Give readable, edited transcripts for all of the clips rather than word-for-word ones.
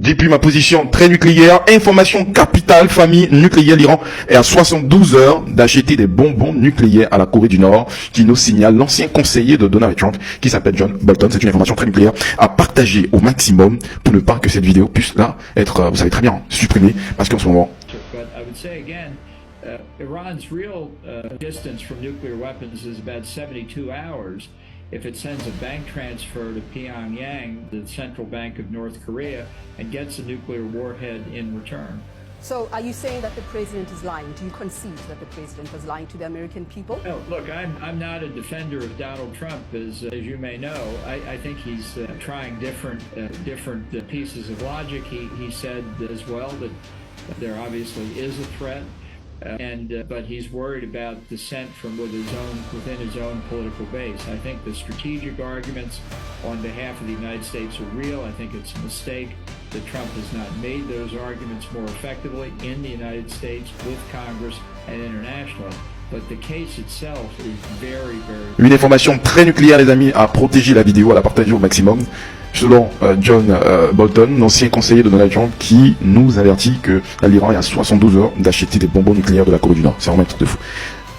Depuis ma position très nucléaire, information capitale, famille nucléaire, l'Iran est à 72 heures d'acheter des bonbons nucléaires à la Corée du Nord, qui nous signale l'ancien conseiller de Donald Trump, qui s'appelle John Bolton. C'est une information très nucléaire à partager au maximum pour ne pas que cette vidéo puisse là être, vous savez très bien, supprimée, parce qu'en ce moment... Iran's real distance from nuclear weapons is about 72 hours. If it sends a bank transfer to Pyongyang, the central bank of North Korea, and gets a nuclear warhead in return. So are you saying that the president is lying? Do you concede that the president was lying to the American people? No, look, I'm not a defender of Donald Trump, as you may know. I think he's trying different pieces of logic. He said as well that there obviously is a threat. But he's worried about dissent from within his own political base. I think the strategic arguments on behalf of the United States are real. I think it's a mistake that Trump has not made those arguments more effectively in the United States with Congress and internationally. But the case itself is very, very... Une information très nucléaire, les amis, à protéger la vidéo, à la partager au maximum. Selon John Bolton, l'ancien conseiller de Donald Trump, qui nous avertit que l'Iran est à 72 heures d'acheter des bonbons nucléaires de la Corée du Nord. C'est vraiment un truc de fou.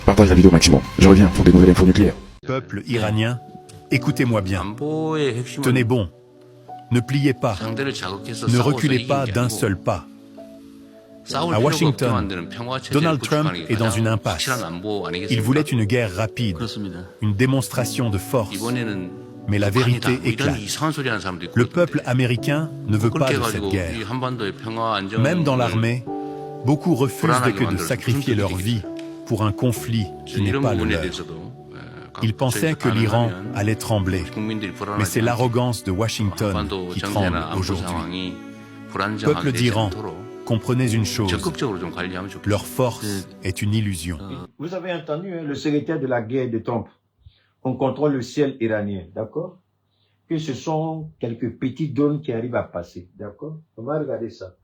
Partage la vidéo au maximum. Je reviens pour des nouvelles infos nucléaires. Peuple iranien, écoutez-moi bien. Tenez bon. Ne pliez pas. Ne reculez pas d'un seul pas. À Washington, Donald Trump est dans une impasse. Il voulait une guerre rapide, une démonstration de force. Mais la vérité éclate. Le peuple américain ne veut pas de cette guerre. Même dans l'armée, beaucoup refusent de sacrifier leur vie pour un conflit qui n'est pas le leur. Ils pensaient que l'Iran allait trembler, mais c'est l'arrogance de Washington qui tremble aujourd'hui. Peuple d'Iran, comprenez une chose, leur force est une illusion. Vous avez entendu le secrétaire de la guerre de Trump. On contrôle le ciel iranien, d'accord? Que ce sont quelques petits drones qui arrivent à passer, d'accord? On va regarder ça.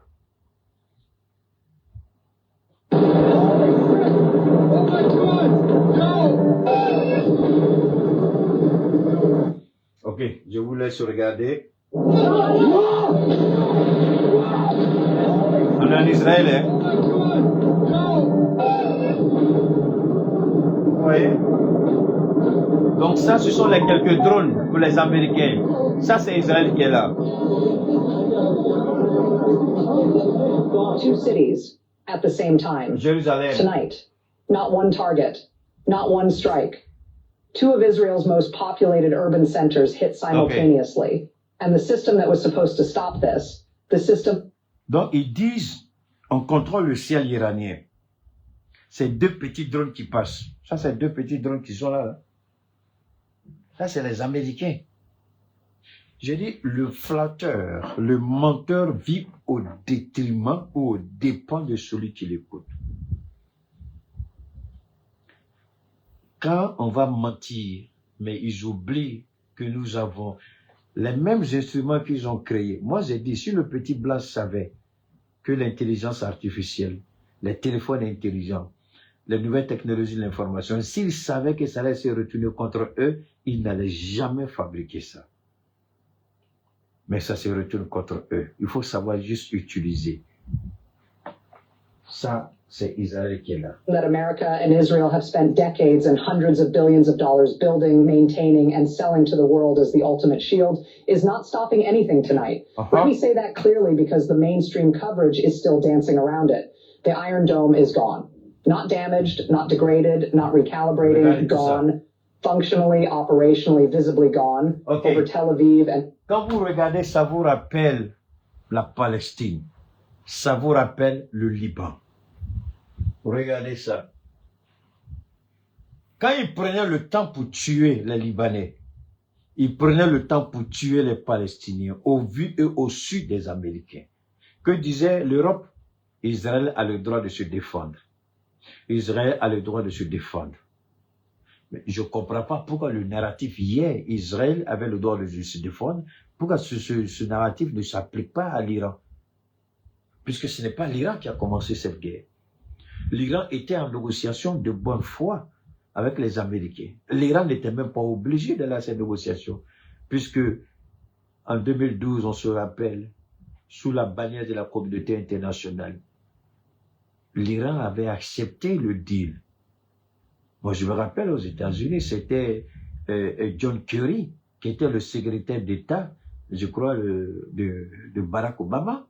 Ok, je vous laisse regarder. On est en Israël, hein? Vous voyez? Donc ça, ce sont les quelques drones pour les Américains. Ça, c'est Israël qui est là. Two cities at the same time. Jérusalem. Tonight. Not one target. Not one strike. Two of Israel's most populated urban centers hit simultaneously. Okay. And the system that was supposed to stop this, the system... Donc ils disent, on contrôle le ciel iranien. C'est deux petits drones qui passent. Ça, c'est deux petits drones qui sont là. Ça, c'est les Américains. Je dis, le flatteur, le menteur vit au détriment ou au dépens de celui qui l'écoute. Quand on va mentir, mais ils oublient que nous avons les mêmes instruments qu'ils ont créés. Moi, j'ai dit, si le petit Blas savait que l'intelligence artificielle, les téléphones intelligents, les nouvelles technologies de l'information, s'ils savaient que ça allait se retourner contre eux, ils n'allaient jamais fabriquer ça. Mais ça se retourne contre eux. Il faut savoir juste utiliser. Ça, c'est Israël qui est là. That America and Israel have spent decades and hundreds of billions of dollars building, maintaining, and selling to the world as the ultimate shield is not stopping anything tonight. Let me say that clearly because the mainstream coverage is still dancing around it. The Iron Dome is gone. Not damaged, not degraded, not recalibrating, gone. Functionally, operationally, visibly gone. Okay. Over Tel Aviv and... Quand vous regardez, ça vous rappelle la Palestine. Ça vous rappelle le Liban. Regardez ça. Quand ils prenaient le temps pour tuer les Libanais, ils prenaient le temps pour tuer les Palestiniens, au vu et au su des Américains. Que disait l'Europe? Israël a le droit de se défendre. Israël a le droit de se défendre. Mais je ne comprends pas pourquoi le narratif hier, Israël avait le droit de se défendre, pourquoi ce narratif ne s'applique pas à l'Iran. Puisque ce n'est pas l'Iran qui a commencé cette guerre. L'Iran était en négociation de bonne foi avec les Américains. L'Iran n'était même pas obligé d'aller à ces négociations. Puisque en 2012, on se rappelle, sous la bannière de la communauté internationale, l'Iran avait accepté le deal. Moi, je me rappelle aux États-Unis, c'était John Kerry, qui était le secrétaire d'État, je crois, de Barack Obama,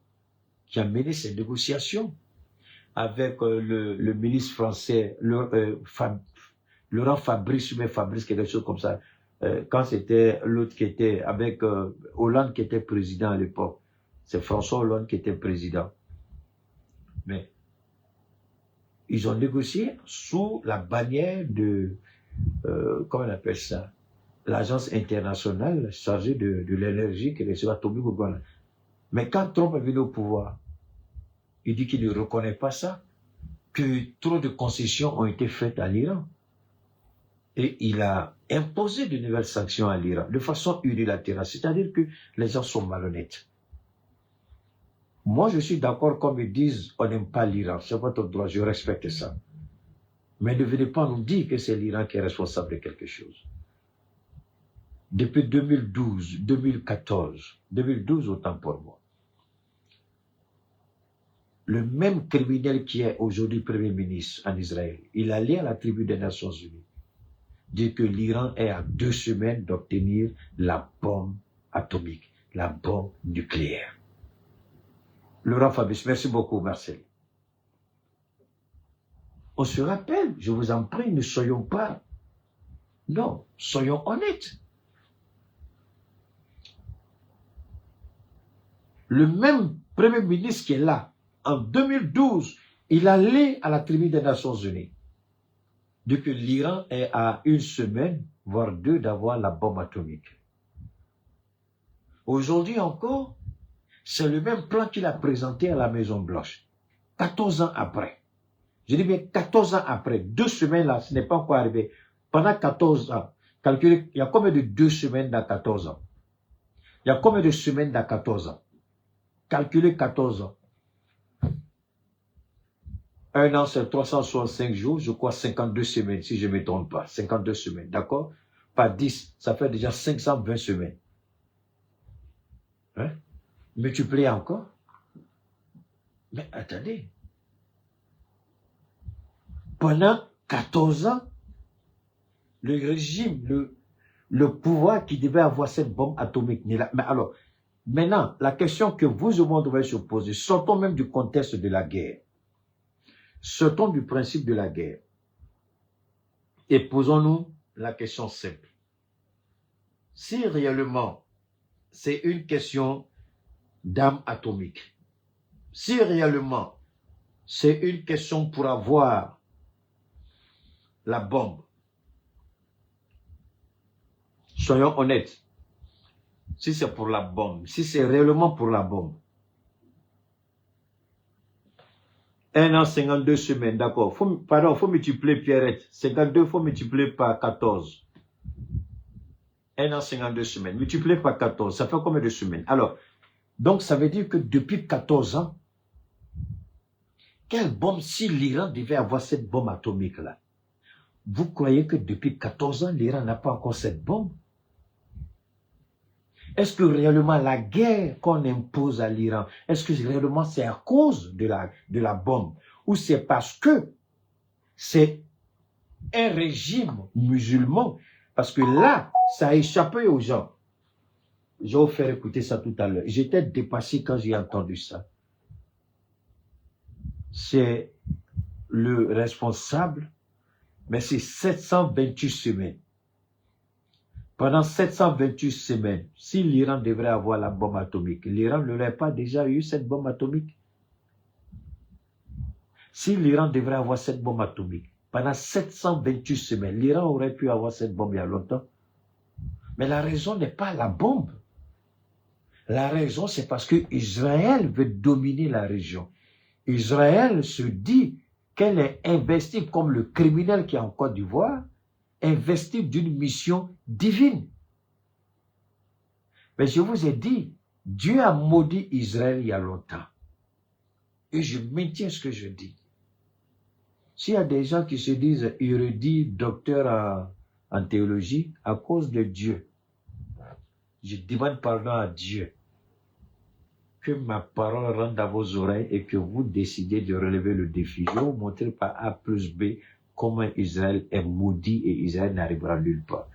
qui a mené ces négociations avec le ministre français, Laurent Fabrice, ou Fabrice, quelque chose comme ça, quand c'était l'autre qui était avec Hollande qui était président à l'époque. C'est François Hollande qui était président. Mais ils ont négocié sous la bannière de, comment on appelle ça, l'agence internationale chargée de l'énergie qui est les atomiques au Ghana. Mais quand Trump est venu au pouvoir, il dit qu'il ne reconnaît pas ça, que trop de concessions ont été faites à l'Iran. Et il a imposé de nouvelles sanctions à l'Iran de façon unilatérale, c'est-à-dire que les gens sont malhonnêtes. Moi, je suis d'accord comme ils disent, on n'aime pas l'Iran, c'est votre droit, je respecte ça. Mais ne venez pas nous dire que c'est l'Iran qui est responsable de quelque chose. Depuis 2012, 2014, 2012 autant pour moi, le même criminel qui est aujourd'hui Premier ministre en Israël, il allait à la tribune des Nations Unies dire que l'Iran est à 2 semaines d'obtenir la bombe atomique, la bombe nucléaire. Laurent Fabrice, merci beaucoup, Marcel. On se rappelle, je vous en prie, ne soyons pas... Non, soyons honnêtes. Le même Premier ministre qui est là, en 2012, il allait à la tribune des Nations Unies. Dit que l'Iran est à 1 semaine, voire 2, d'avoir la bombe atomique. Aujourd'hui encore, c'est le même plan qu'il a présenté à la Maison-Blanche. 14 ans après. Je dis bien 14 ans après. 2 semaines là, ce n'est pas encore arrivé. Pendant 14 ans, calculez, il y a combien de 2 semaines dans 14 ans? Il y a combien de semaines dans 14 ans? Calculez 14 ans. 1 an, c'est 365 jours, je crois 52 semaines, si je ne me trompe pas. 52 semaines, d'accord? Pas 10, ça fait déjà 520 semaines. Hein? Multipliez encore. Mais attendez. Pendant 14 ans, le régime, le pouvoir qui devait avoir cette bombe atomique n'est là. Mais alors, maintenant, la question que vous et moi devons se poser, sortons même du contexte de la guerre. Sortons du principe de la guerre. Et posons-nous la question simple. Si réellement c'est une question d'armes atomiques, si réellement c'est une question pour avoir la bombe, soyons honnêtes, si c'est pour la bombe, si c'est réellement pour la bombe, 1 an, 52 semaines, d'accord. Pardon, il faut multiplier, Pierrette. 52, il faut multiplier par 14. 1 an, 52 semaines. Multiplier par 14, ça fait combien de semaines? Alors, donc ça veut dire que depuis 14 ans, quelle bombe, si l'Iran devait avoir cette bombe atomique-là, vous croyez que depuis 14 ans, l'Iran n'a pas encore cette bombe? Est-ce que réellement la guerre qu'on impose à l'Iran, est-ce que réellement c'est à cause de la bombe? Ou c'est parce que c'est un régime musulman? Parce que là, ça a échappé aux gens. Je vais vous faire écouter ça tout à l'heure. J'étais dépassé quand j'ai entendu ça. C'est le responsable, mais c'est 728 semaines. Pendant 728 semaines, si l'Iran devrait avoir la bombe atomique, l'Iran n'aurait pas déjà eu cette bombe atomique? Si l'Iran devrait avoir cette bombe atomique, pendant 728 semaines, l'Iran aurait pu avoir cette bombe il y a longtemps. Mais la raison n'est pas la bombe. La raison, c'est parce que Israël veut dominer la région. Israël se dit qu'elle est investie comme le criminel qui est en Côte d'Ivoire, investi d'une mission divine. Mais je vous ai dit, Dieu a maudit Israël il y a longtemps. Et je maintiens ce que je dis. S'il y a des gens qui se disent érudits, docteurs en théologie, à cause de Dieu, je demande pardon à Dieu que ma parole rentre à vos oreilles et que vous décidez de relever le défi. Je vais vous montrer par A plus B comment Israël est maudit et Israël n'arrivera nulle part.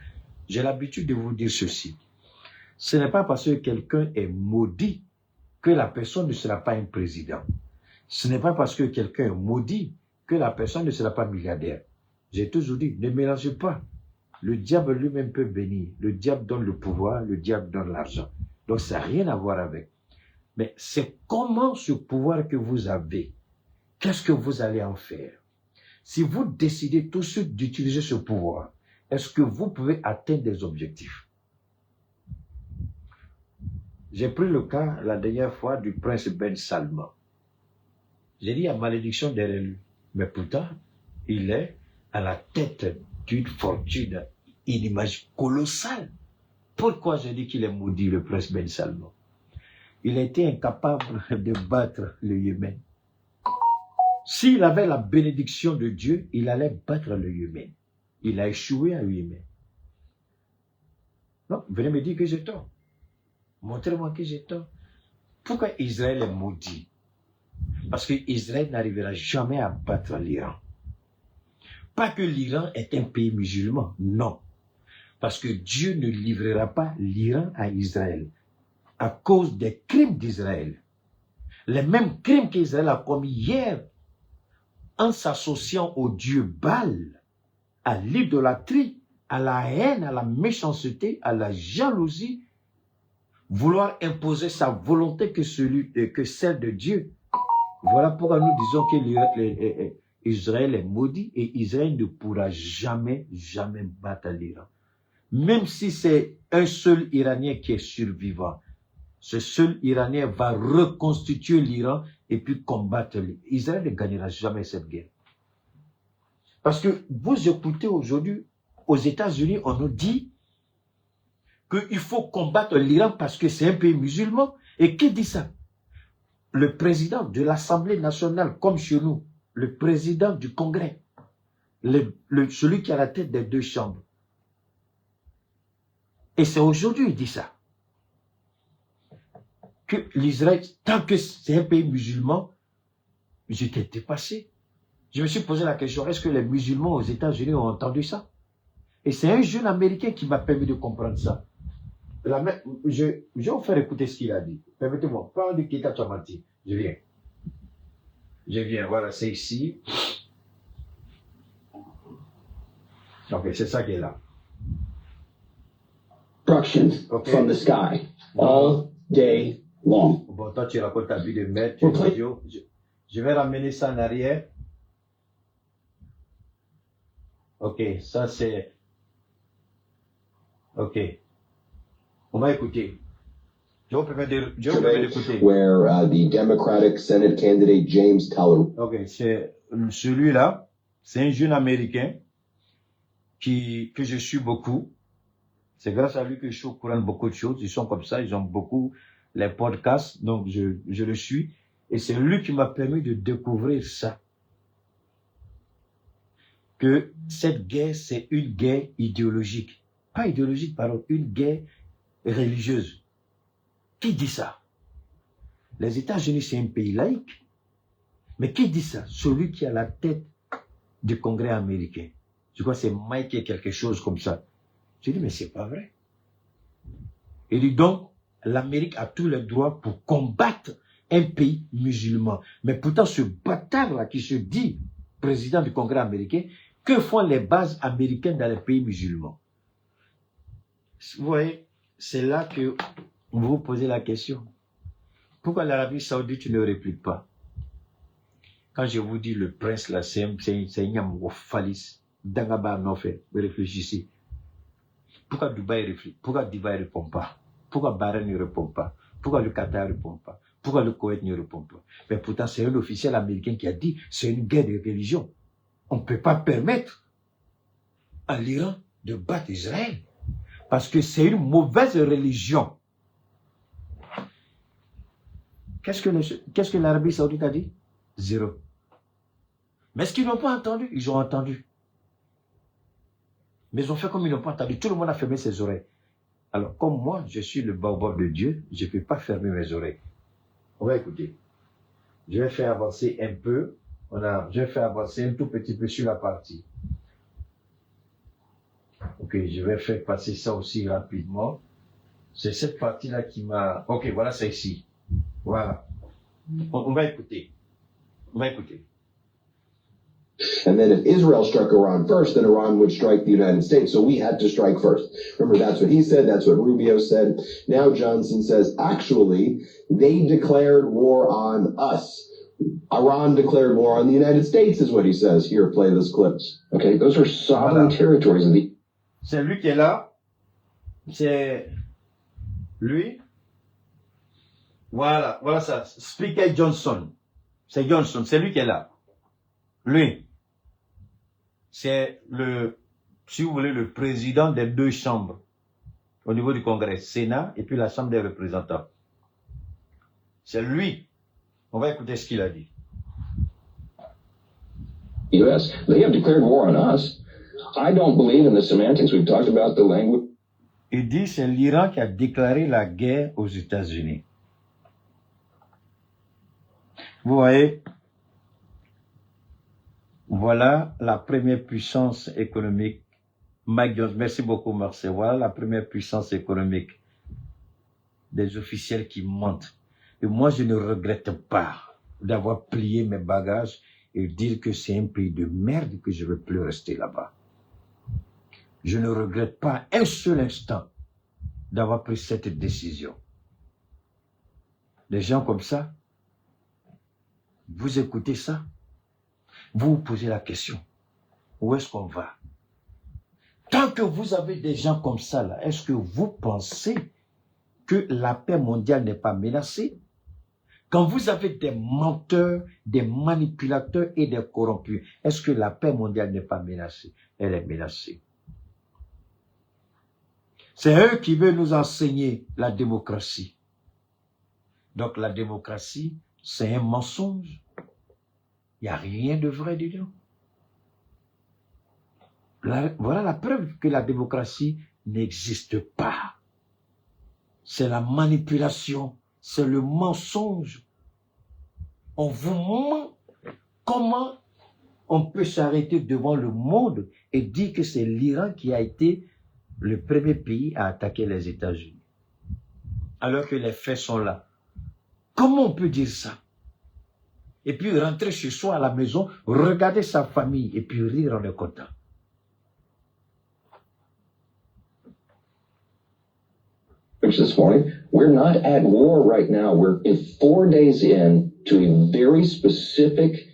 J'ai l'habitude de vous dire ceci. Ce n'est pas parce que quelqu'un est maudit que la personne ne sera pas un président. Ce n'est pas parce que quelqu'un est maudit que la personne ne sera pas milliardaire. J'ai toujours dit, ne mélangez pas. Le diable lui-même peut bénir. Le diable donne le pouvoir, le diable donne l'argent. Donc ça n'a rien à voir avec. Mais c'est comment ce pouvoir que vous avez, qu'est-ce que vous allez en faire? Si vous décidez tout de suite d'utiliser ce pouvoir, est-ce que vous pouvez atteindre des objectifs? J'ai pris le cas la dernière fois du prince Ben Salman. J'ai dit à malédiction derrière lui. Mais pourtant, il est à la tête d'une fortune inimaginable, colossale. Pourquoi j'ai dit qu'il est maudit, le prince Ben Salman? Il a été incapable de battre le Yémen. S'il avait la bénédiction de Dieu, il allait battre le Yémen. Il a échoué à Yémen. Non, venez me dire que j'ai tort. Montrez-moi que j'ai tort. Pourquoi Israël est maudit? Parce que Israël n'arrivera jamais à battre l'Iran. Pas que l'Iran est un pays musulman, non. Parce que Dieu ne livrera pas l'Iran à Israël à cause des crimes d'Israël. Les mêmes crimes qu'Israël a commis hier en s'associant au dieu Baal, à l'idolâtrie, à la haine, à la méchanceté, à la jalousie, vouloir imposer sa volonté que celle de Dieu. Voilà pourquoi nous disons que Israël est maudit et Israël ne pourra jamais battre l'Iran. Même si c'est un seul Iranien qui est survivant, ce seul Iranien va reconstituer l'Iran et puis combattre l'Iran. Israël ne gagnera jamais cette guerre. Parce que vous écoutez aujourd'hui, aux États-Unis, on nous dit qu'il faut combattre l'Iran parce que c'est un pays musulman. Et qui dit ça? Le président de l'Assemblée nationale, comme chez nous, le président du Congrès, celui qui a la tête des deux chambres. Et c'est aujourd'hui qu'il dit ça. Que l'Israël, tant que c'est un pays musulman, j'étais dépassé. Je me suis posé la question, est-ce que les musulmans aux États-Unis ont entendu ça? Et c'est un jeune Américain qui m'a permis de comprendre ça. Je vais vous faire écouter ce qu'il a dit. Permettez-moi, pas de Kita Chamati. Je viens, voilà, c'est ici. Ok, c'est ça qui est là. Instructions from the sky all day long. Bon, toi, tu racontes ta vie de maître, je vais ramener ça en arrière. Ok, ça c'est... Ok. On va écouter. Je vais préférer l'écouter. Where the Democratic Senate candidate James Teller. Ok, c'est celui-là. C'est un jeune Américain que je suis beaucoup. C'est grâce à lui que je suis au courant de beaucoup de choses. Ils sont comme ça, ils ont beaucoup les podcasts, donc je le suis. Et c'est lui qui m'a permis de découvrir ça. Que cette guerre, c'est une guerre idéologique. Pas idéologique, pardon, une guerre religieuse. Qui dit ça? Les États-Unis, c'est un pays laïque. Mais qui dit ça? Celui qui a la tête du Congrès américain. Je crois que c'est Mike et quelque chose comme ça. J'ai dit, mais c'est pas vrai. Il dit donc, l'Amérique a tous les droits pour combattre un pays musulman. Mais pourtant, ce bâtard-là qui se dit président du Congrès américain, que font les bases américaines dans les pays musulmans? Vous voyez, c'est là que vous vous posez la question. Pourquoi l'Arabie Saoudite ne réplique pas? Quand je vous dis le prince là, c'est un Yamoufalis, Dangaba Nofé, réfléchissez. Pourquoi Dubaï réfléchit? Pourquoi Dubaï ne répond pas? Pourquoi Bahreïn ne répond pas? Pourquoi le Qatar ne répond pas? Pourquoi le Koweït ne répond pas? Mais pourtant, c'est un officiel américain qui a dit c'est une guerre de religion. On ne peut pas permettre à l'Iran de battre Israël. Parce que c'est une mauvaise religion. Qu'est-ce que l'Arabie Saoudite a dit? Zéro. Mais est-ce qu'ils n'ont pas entendu? Ils ont entendu. Mais ils ont fait comme ils n'ont pas entendu. Tout le monde a fermé ses oreilles. Alors, comme moi, je suis le baobab de Dieu, je ne peux pas fermer mes oreilles. On va écouter. Je vais faire avancer un peu. Je vais faire avancer un tout petit peu sur la partie. Ok, je vais faire passer ça aussi rapidement. C'est cette partie-là qui m'a... Ok, voilà, c'est ici. Voilà. On va écouter. On va écouter. And then if Israel struck Iran first, then Iran would strike the United States. So we had to strike first. Remember, that's what he said. That's what Rubio said. Now Johnson says, actually, they declared war on us. Iran declared war on the United States is what he says. Here, play this clip. Okay, those are sovereign territories. C'est lui qui est là. C'est lui. Voilà, voilà ça. Speaker Johnson. C'est Johnson, c'est lui qui est là. Lui. C'est si vous voulez, le président des deux chambres au niveau du Congrès, Sénat et puis la Chambre des représentants. C'est lui. On va écouter ce qu'il a dit. U.S. They have declared war on us. I don't believe in the semantics. We've talked about the language. Il dit c'est l'Iran qui a déclaré la guerre aux États-Unis. Vous voyez, voilà la première puissance économique. Mike Jones, merci beaucoup, Marcel. Voilà la première puissance économique des officiels qui mentent. Et moi, je ne regrette pas d'avoir plié mes bagages et dire que c'est un pays de merde et que je ne veux plus rester là-bas. Je ne regrette pas un seul instant d'avoir pris cette décision. Des gens comme ça, vous écoutez ça, vous vous posez la question, où est-ce qu'on va? Tant que vous avez des gens comme ça, là, est-ce que vous pensez que la paix mondiale n'est pas menacée? Quand vous avez des menteurs, des manipulateurs et des corrompus, est-ce que la paix mondiale n'est pas menacée? Elle est menacée. C'est eux qui veulent nous enseigner la démocratie. Donc la démocratie, c'est un mensonge. Il n'y a rien de vrai dedans. Voilà la preuve que la démocratie n'existe pas. C'est la manipulation, c'est le mensonge. On vous ment. Comment on peut s'arrêter devant le monde et dire que c'est l'Iran qui a été le premier pays à attaquer les États-Unis, alors que les faits sont là? Comment on peut dire ça? Et puis rentrer chez soi à la maison, regarder sa famille et puis rire en est content. This morning, we're not at war right now. We're 4 days in to a very specific,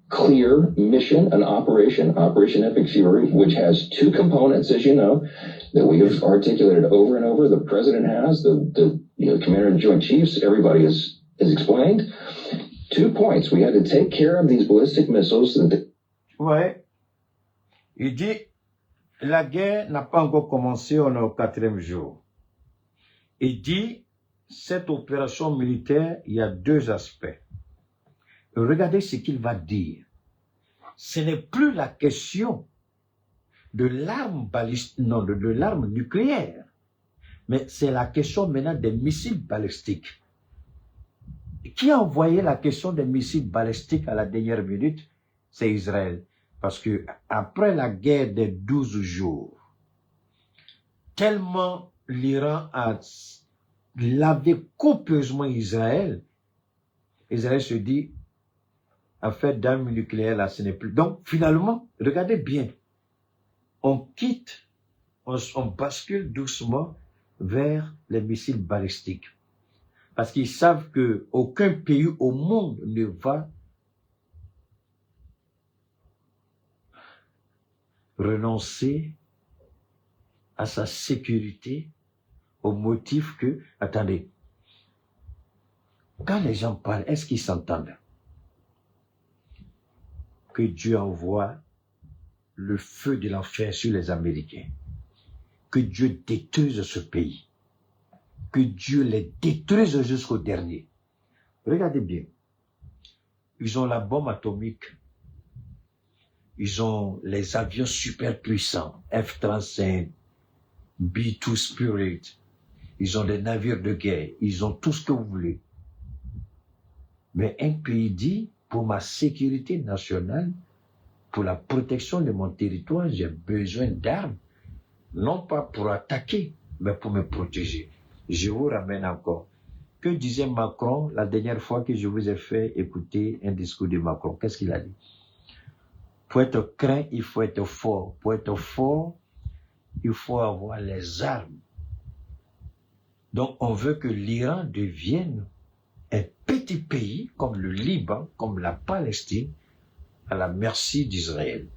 clear mission, an Operation Epic Fury, which has two components, as you know, that we have articulated over and over. The president has, the commander in Joint Chiefs, everybody has explained. 2 points. We had to take care of these ballistic missiles. Ouais. Il dit, la guerre n'a pas encore commencé, on est au 4e jour. Il dit, cette opération militaire, il y a 2 aspects. Regardez ce qu'il va dire. Ce n'est plus la question de l'arme balistique, non, de l'arme nucléaire, mais c'est la question maintenant des missiles balistiques. Qui a envoyé la question des missiles balistiques à la dernière minute? C'est Israël. Parce que après la guerre des 12 jours, tellement l'Iran a lavé copieusement Israël se dit, en fait, d'armes nucléaires, là, ce n'est plus. Donc, finalement, regardez bien, on quitte, on bascule doucement vers les missiles balistiques. Parce qu'ils savent que aucun pays au monde ne va renoncer à sa sécurité au motif que, attendez, quand les gens parlent, est-ce qu'ils s'entendent? Que Dieu envoie le feu de l'enfer sur les Américains. Que Dieu détruise ce pays. Que Dieu les détruise jusqu'au dernier. Regardez bien. Ils ont la bombe atomique. Ils ont les avions super puissants. F-35, B-2 Spirit. Ils ont des navires de guerre. Ils ont tout ce que vous voulez. Mais un pays dit, pour ma sécurité nationale, pour la protection de mon territoire, j'ai besoin d'armes, non pas pour attaquer, mais pour me protéger. Je vous ramène encore. Que disait Macron la dernière fois que je vous ai fait écouter un discours de Macron? Qu'est-ce qu'il a dit? Pour être craint, il faut être fort. Pour être fort, il faut avoir les armes. Donc, on veut que l'Iran devienne un petit pays comme le Liban, comme la Palestine, à la merci d'Israël.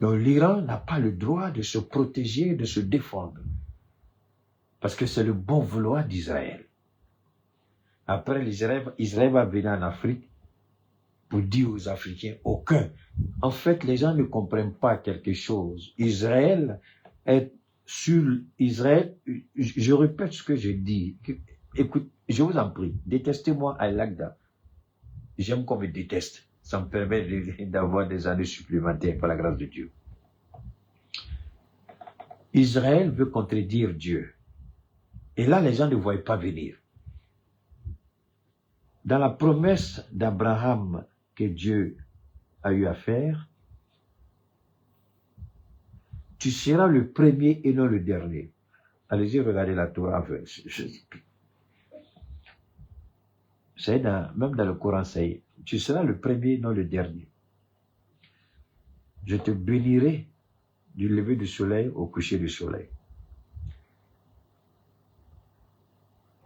Donc, l'Iran n'a pas le droit de se protéger, de se défendre. Parce que c'est le bon vouloir d'Israël. Après, Israël va venir en Afrique pour dire aux Africains, aucun. En fait, les gens ne comprennent pas quelque chose. Israël est sur Israël. Je répète ce que je dis. Écoute, je vous en prie, détestez-moi à l'Agda. J'aime qu'on me déteste. Ça me permet d'avoir des années supplémentaires par la grâce de Dieu. Israël veut contredire Dieu. Et là, les gens ne voient pas venir. Dans la promesse d'Abraham que Dieu a eu à faire, tu seras le premier et non le dernier. Allez-y, regardez la Torah. Même dans le Coran, c'est tu seras le premier et non le dernier. Je te bénirai du lever du soleil au coucher du soleil.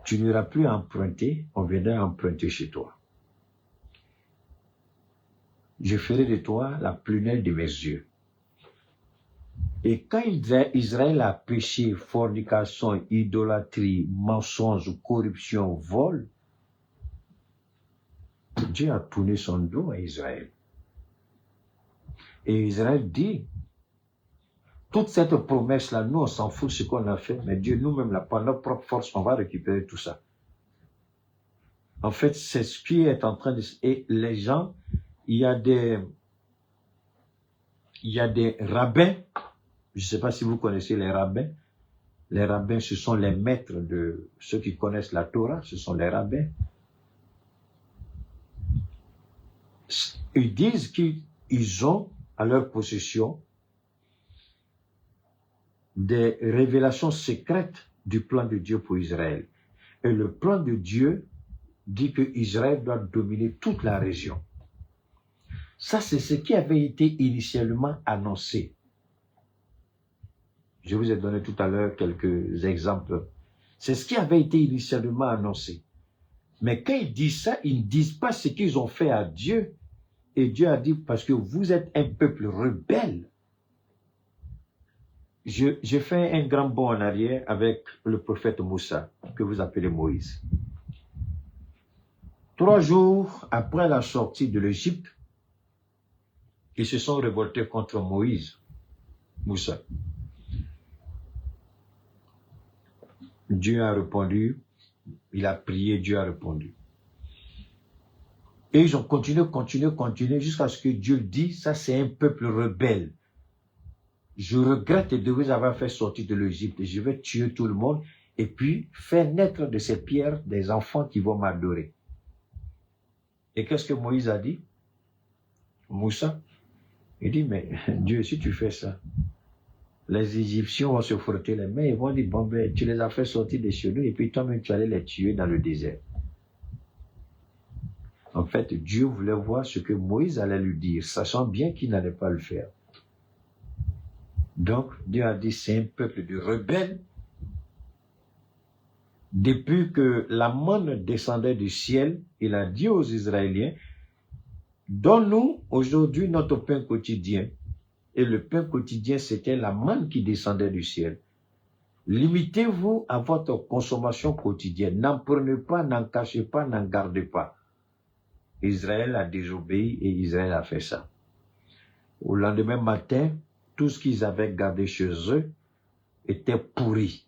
Tu n'iras plus emprunter, on viendra emprunter chez toi. Je ferai de toi la prunelle de mes yeux. Et quand Israël a péché, fornication, idolâtrie, mensonge, corruption, vol, Dieu a tourné son dos à Israël. Et Israël dit, toute cette promesse-là, nous, on s'en fout de ce qu'on a fait, mais Dieu nous-mêmes, là, par notre propre force, on va récupérer tout ça. En fait, c'est ce qui est en train de... Et les gens, il y a des rabbins, je ne sais pas si vous connaissez les rabbins. Les rabbins, ce sont les maîtres de ceux qui connaissent la Torah, ce sont les rabbins. Ils disent qu'ils ont à leur possession des révélations secrètes du plan de Dieu pour Israël. Et le plan de Dieu dit que Israël doit dominer toute la région. Ça, c'est ce qui avait été initialement annoncé. Je vous ai donné tout à l'heure quelques exemples. C'est ce qui avait été initialement annoncé. Mais quand ils disent ça, ils ne disent pas ce qu'ils ont fait à Dieu. Et Dieu a dit, parce que vous êtes un peuple rebelle. J'ai fait un grand bond en arrière avec le prophète Moussa, que vous appelez Moïse. 3 jours après la sortie de l'Égypte, ils se sont révoltés contre Moussa. Dieu a répondu, il a prié, Dieu a répondu. Et ils ont continué jusqu'à ce que Dieu dise, ça c'est un peuple rebelle. Je regrette de vous avoir fait sortir de l'Égypte. Je vais tuer tout le monde et puis faire naître de ces pierres des enfants qui vont m'adorer. Et qu'est-ce que Moïse a dit? Moussa, il dit, mais Dieu, si tu fais ça, les Égyptiens vont se frotter les mains et vont dire, bon ben, tu les as fait sortir de chez nous et puis toi-même tu allais les tuer dans le désert. En fait, Dieu voulait voir ce que Moïse allait lui dire, sachant bien qu'il n'allait pas le faire. Donc, Dieu a dit, c'est un peuple de rebelles. Depuis que la manne descendait du ciel, il a dit aux Israéliens, donne-nous aujourd'hui notre pain quotidien. Et le pain quotidien, c'était la manne qui descendait du ciel. Limitez-vous à votre consommation quotidienne. N'en prenez pas, n'en cachez pas, n'en gardez pas. Israël a désobéi et Israël a fait ça. Au lendemain matin, tout ce qu'ils avaient gardé chez eux était pourri.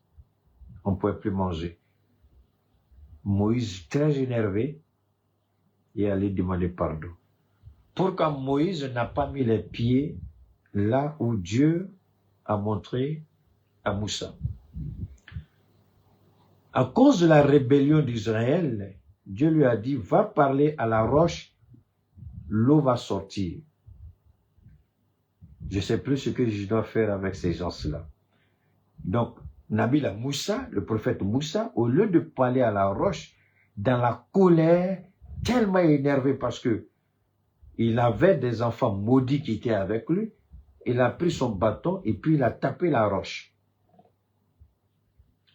On ne pouvait plus manger. Moïse, très énervé, est allé demander pardon. Pourquoi Moïse n'a pas mis les pieds là où Dieu a montré à Moussa? À cause de la rébellion d'Israël, Dieu lui a dit, va parler à la roche, l'eau va sortir. Je ne sais plus ce que je dois faire avec ces gens-là. Donc, Nabil Moussa, le prophète Moussa, au lieu de parler à la roche, dans la colère, tellement énervé parce que il avait des enfants maudits qui étaient avec lui, il a pris son bâton et puis il a tapé la roche.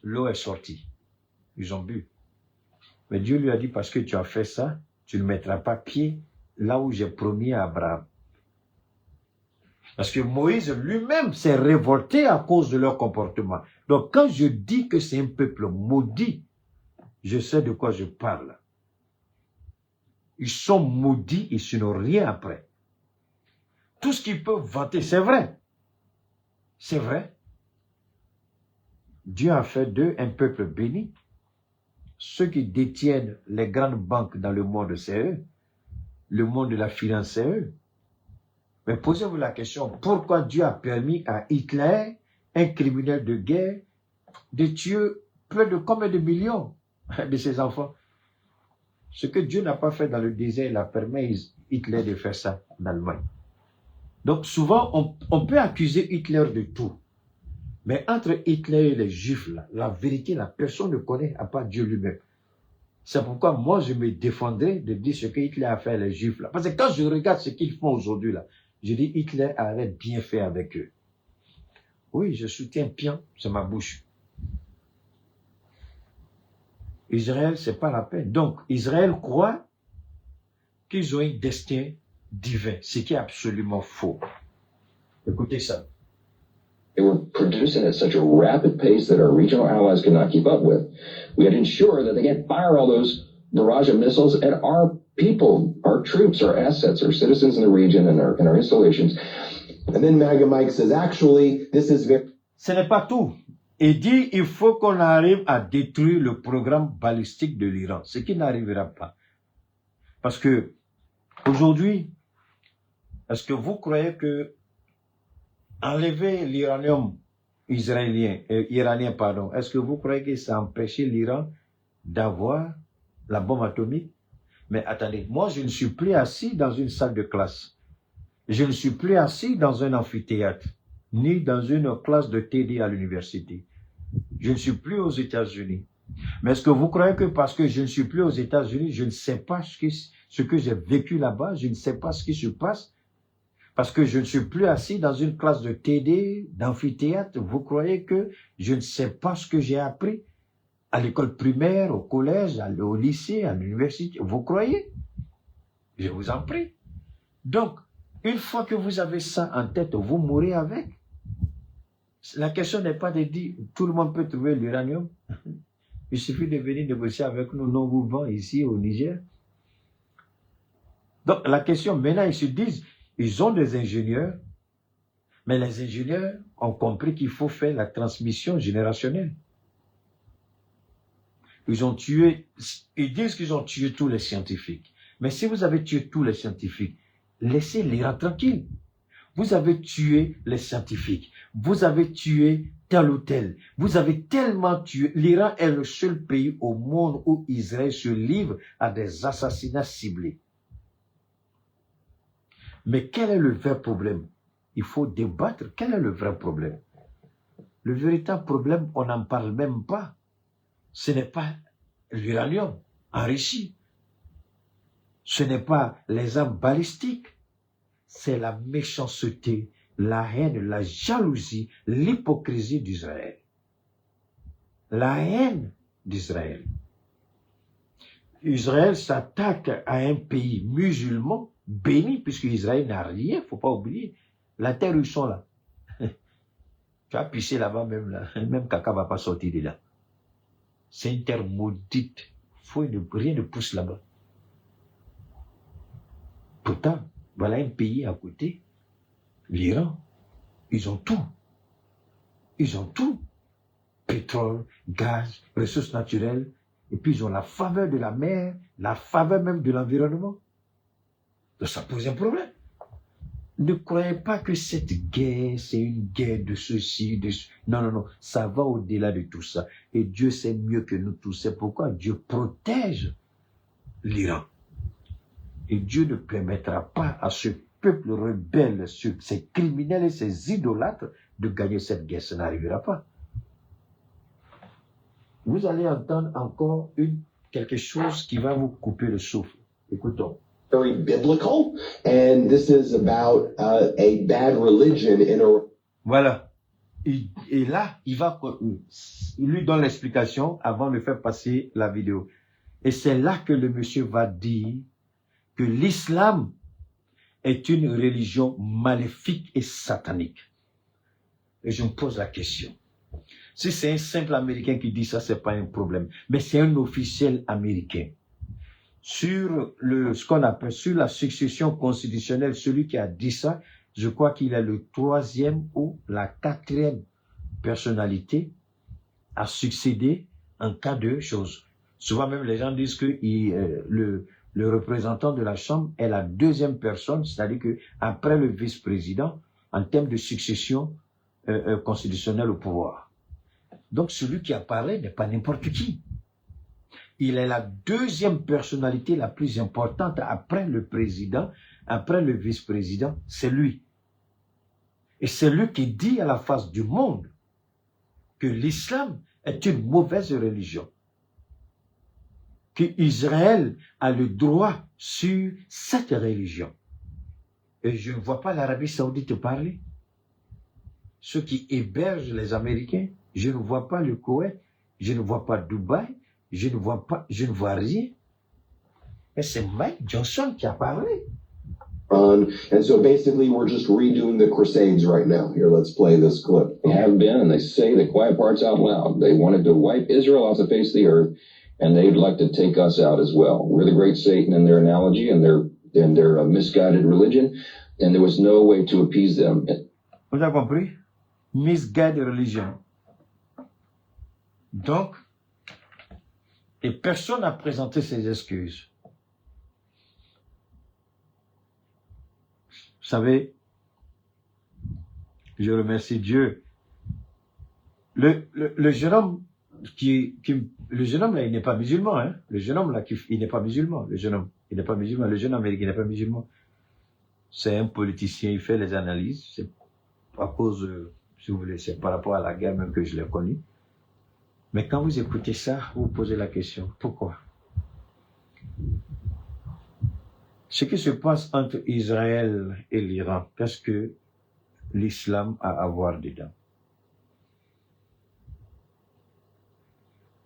L'eau est sortie. Ils ont bu. Mais Dieu lui a dit, parce que tu as fait ça, tu ne mettras pas pied là où j'ai promis à Abraham. Parce que Moïse lui-même s'est révolté à cause de leur comportement. Donc quand je dis que c'est un peuple maudit, je sais de quoi je parle. Ils sont maudits, ils n'ont rien après. Tout ce qu'ils peuvent vanter, c'est vrai. C'est vrai. Dieu a fait d'eux un peuple béni. Ceux qui détiennent les grandes banques dans le monde, c'est eux. Le monde de la finance, c'est eux. Mais posez-vous la question, pourquoi Dieu a permis à Hitler, un criminel de guerre, de tuer plus de combien de millions de ses enfants? Ce que Dieu n'a pas fait dans le désert, il a permis à Hitler de faire ça en Allemagne. Donc souvent, on peut accuser Hitler de tout. Mais entre Hitler et les Juifs, là, la vérité, la personne ne connaît à part Dieu lui-même. C'est pourquoi moi, je me défendrai de dire ce que Hitler a fait les Juifs. Là. Parce que quand je regarde ce qu'ils font aujourd'hui, là, je dis Hitler avait bien fait avec eux. Oui, je soutiens bien, c'est ma bouche. Israël, c'est pas la peine. Donc, Israël croit qu'ils ont un destin divin, ce qui est absolument faux. Écoutez ça. They were producing at such a rapid pace that our regional allies could not keep up with. We had to ensure that they can't fire all those barrage of missiles at our people, our troops, our assets, our citizens in the region and our installations. And then MAGA Mike says, actually, this is very... Ce n'est pas tout. Il dit il faut qu'on arrive à détruire le programme balistique de l'Iran, ce qui n'arrivera pas. Parce que aujourd'hui, est-ce que vous croyez que enlever l'uranium iranien, est-ce que vous croyez que ça a empêché l'Iran d'avoir la bombe atomique? Mais attendez, moi je ne suis plus assis dans une salle de classe. Je ne suis plus assis dans un amphithéâtre, ni dans une classe de TD à l'université. Je ne suis plus aux États-Unis. Mais est-ce que vous croyez que parce que je ne suis plus aux États-Unis, je ne sais pas ce que j'ai vécu là-bas, je ne sais pas ce qui se passe? Parce que je ne suis plus assis dans une classe de TD, d'amphithéâtre, vous croyez que je ne sais pas ce que j'ai appris à l'école primaire, au collège, au lycée, à l'université? Vous croyez? Je vous en prie. Donc, une fois que vous avez ça en tête, vous mourrez avec. La question n'est pas de dire tout le monde peut trouver l'uranium. Il suffit de venir négocier avec nous, non vous vend ici au Niger. Donc la question maintenant, ils se disent, ils ont des ingénieurs, mais les ingénieurs ont compris qu'il faut faire la transmission générationnelle. Ils disent qu'ils ont tué tous les scientifiques. Mais si vous avez tué tous les scientifiques, laissez l'Iran tranquille. Vous avez tué les scientifiques. Vous avez tué tel ou tel. Vous avez tellement tué. L'Iran est le seul pays au monde où Israël se livre à des assassinats ciblés. Mais quel est le vrai problème? Il faut débattre. Quel est le vrai problème? Le véritable problème, on n'en parle même pas. Ce n'est pas l'uranium enrichi. Ce n'est pas les armes balistiques. C'est la méchanceté, la haine, la jalousie, l'hypocrisie d'Israël. La haine d'Israël. Israël s'attaque à un pays musulman béni, puisque Israël n'a rien, il ne faut pas oublier. La terre où ils sont là. Tu as pissé là-bas même caca ne va pas sortir de là. C'est une terre maudite. Rien ne pousse là-bas. Pourtant, voilà un pays à côté, l'Iran. Ils ont tout. Ils ont tout. Pétrole, gaz, ressources naturelles. Et puis ils ont la faveur de la mer, la faveur même de l'environnement. Donc ça pose un problème. Ne croyez pas que cette guerre, c'est une guerre de ceci, de ceci. Non, non, non. Ça va au-delà de tout ça. Et Dieu sait mieux que nous tous. C'est pourquoi Dieu protège l'Iran. Et Dieu ne permettra pas à ce peuple rebelle, ces criminels et ces idolâtres de gagner cette guerre. Ça n'arrivera pas. Vous allez entendre encore quelque chose qui va vous couper le souffle. Écoutons. Very biblical, and this is about a bad religion in a. Voilà. Et là, il lui donne l'explication avant de faire passer la vidéo. Et c'est là que le monsieur va dire que l'islam est une religion maléfique et satanique. Et je me pose la question. Si c'est un simple Américain qui dit ça, c'est pas un problème. Mais c'est un officiel américain. Sur ce qu'on appelle, sur la succession constitutionnelle, celui qui a dit ça, je crois qu'il est le 3e ou la 4e personnalité à succéder en cas de choses. Souvent même, les gens disent que le représentant de la Chambre est la 2e personne, c'est-à-dire que après le vice-président, en termes de succession constitutionnelle au pouvoir. Donc, celui qui a parlé n'est pas n'importe qui. Il est la 2e personnalité la plus importante après le président, après le vice-président, c'est lui. Et c'est lui qui dit à la face du monde que l'islam est une mauvaise religion. Qu'Israël a le droit sur cette religion. Et je ne vois pas l'Arabie Saoudite parler. Ceux qui hébergent les Américains, je ne vois pas le Koweït, je ne vois pas Dubaï, je ne vois rien. Et c'est Mike Johnson qui a parlé. And so basically we're just redoing the Crusades right now. Here, let's play this clip. They have been, and they say the quiet parts out loud. They wanted to wipe Israel off the face of the earth, and they'd like to take us out as well. We're the great Satan in their analogy and their misguided religion, and there was no way to appease them. Vous avez compris? Misguided religion. Donc, et personne n'a présenté ses excuses. Vous savez, je remercie Dieu. Le jeune homme le jeune homme là, il n'est pas musulman, hein. Le jeune homme là, il n'est pas musulman. Le jeune homme, il n'est pas musulman. Le jeune américain n'est pas musulman. C'est un politicien, il fait les analyses. C'est à cause, si vous voulez, c'est par rapport à la guerre même que je l'ai connu. Mais quand vous écoutez ça, vous vous posez la question, pourquoi? Ce qui se passe entre Israël et l'Iran, qu'est-ce que l'islam a à voir dedans?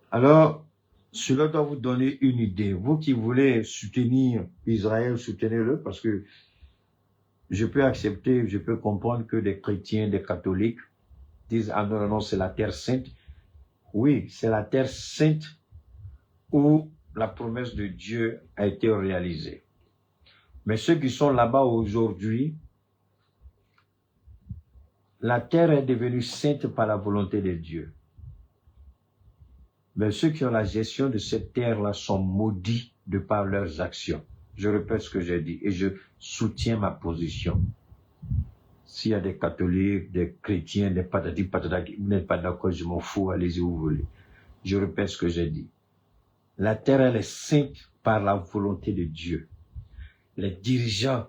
Alors, cela doit vous donner une idée. Vous qui voulez soutenir Israël, soutenez-le, parce que je peux accepter, je peux comprendre que des chrétiens, des catholiques disent, ah non, non, non, c'est la terre sainte. Oui, c'est la terre sainte où la promesse de Dieu a été réalisée. Mais ceux qui sont là-bas aujourd'hui, la terre est devenue sainte par la volonté de Dieu. Mais ceux qui ont la gestion de cette terre-là sont maudits de par leurs actions. Je répète ce que j'ai dit et je soutiens ma position. S'il y a des catholiques, des chrétiens, des patati patata, vous n'êtes pas d'accord, je m'en fous, allez-y où vous voulez. Je répète ce que j'ai dit. La terre, elle est sainte par la volonté de Dieu. Les dirigeants,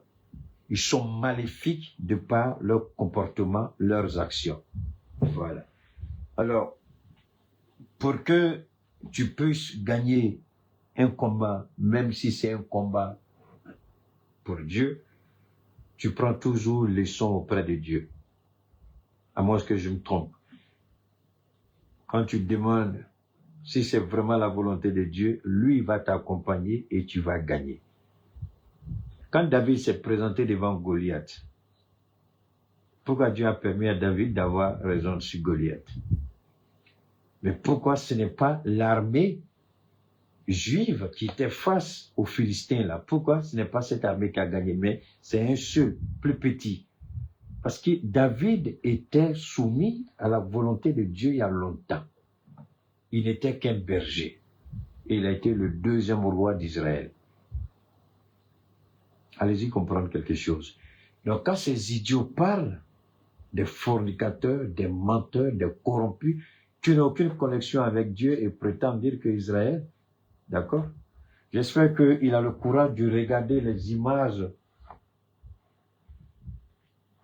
ils sont maléfiques de par leur comportement, leurs actions. Voilà. Alors, pour que tu puisses gagner un combat, même si c'est un combat pour Dieu, tu prends toujours leçon auprès de Dieu. À moins que je me trompe. Quand tu demandes si c'est vraiment la volonté de Dieu, lui va t'accompagner et tu vas gagner. Quand David s'est présenté devant Goliath, pourquoi Dieu a permis à David d'avoir raison sur Goliath? Mais pourquoi ce n'est pas l'armée juive qui était face aux Philistins là? Pourquoi ce n'est pas cette armée qui a gagné? Mais c'est un seul, plus petit. Parce que David était soumis à la volonté de Dieu il y a longtemps. Il n'était qu'un berger. Et il a été le 2e roi d'Israël. Allez-y comprendre quelque chose. Donc quand ces idiots parlent des fornicateurs, des menteurs, des corrompus, qui n'ont aucune connexion avec Dieu et prétendent dire que Israël, d'accord? J'espère qu'il a le courage de regarder les images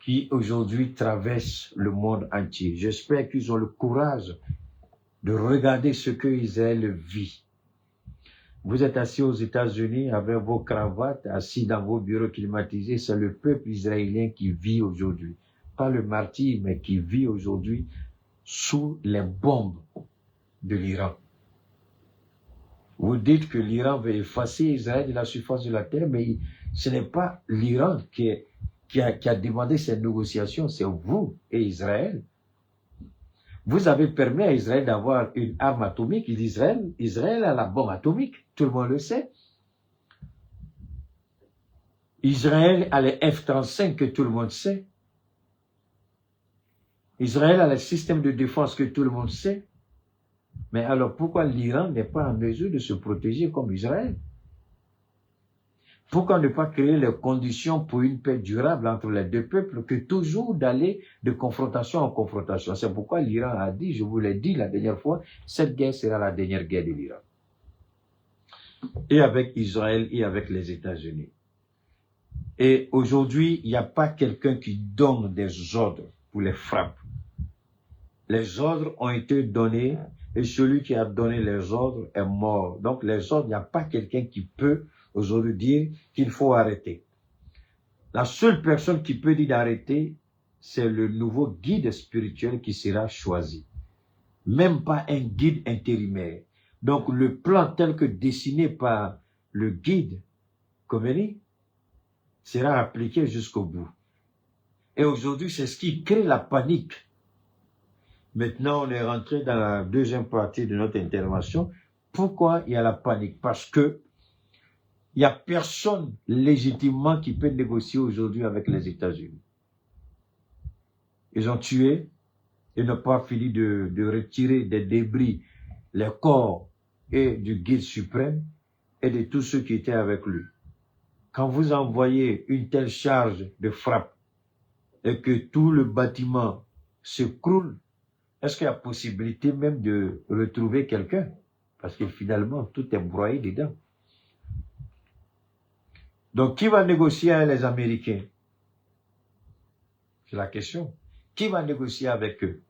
qui aujourd'hui traversent le monde entier. J'espère qu'ils ont le courage de regarder ce que Israël vit. Vous êtes assis aux États-Unis avec vos cravates, assis dans vos bureaux climatisés, c'est le peuple israélien qui vit aujourd'hui. Pas le martyr, mais qui vit aujourd'hui sous les bombes de l'Iran. Vous dites que l'Iran veut effacer Israël de la surface de la terre, mais ce n'est pas l'Iran qui a demandé ces négociations, c'est vous et Israël. Vous avez permis à Israël d'avoir une arme atomique. Israël a la bombe atomique, tout le monde le sait. Israël a les F-35 que tout le monde sait. Israël a le système de défense que tout le monde sait. Mais alors pourquoi l'Iran n'est pas en mesure de se protéger comme Israël? Pourquoi ne pas créer les conditions pour une paix durable entre les deux peuples que toujours d'aller de confrontation en confrontation? C'est pourquoi l'Iran a dit, je vous l'ai dit la dernière fois, cette guerre sera la dernière guerre de l'Iran. Et avec Israël et avec les États-Unis. Et aujourd'hui, il n'y a pas quelqu'un qui donne des ordres pour les frappes. Les ordres ont été donnés et celui qui a donné les ordres est mort. Donc les ordres, il n'y a pas quelqu'un qui peut aujourd'hui dire qu'il faut arrêter. La seule personne qui peut dire d'arrêter, c'est le nouveau guide spirituel qui sera choisi. Même pas un guide intérimaire. Donc le plan tel que dessiné par le guide Khomeini sera appliqué jusqu'au bout. Et aujourd'hui, c'est ce qui crée la panique. Maintenant, on est rentré dans la deuxième partie de notre intervention. Pourquoi il y a la panique? Parce que il n'y a personne légitimement qui peut négocier aujourd'hui avec les États-Unis. Ils ont tué, ils n'ont pas fini de retirer des débris, les corps et du guide suprême et de tous ceux qui étaient avec lui. Quand vous envoyez une telle charge de frappe et que tout le bâtiment se croule, est-ce qu'il y a possibilité même de retrouver quelqu'un? Parce que finalement, tout est broyé dedans. Donc, qui va négocier avec les Américains? C'est la question. Qui va négocier avec eux?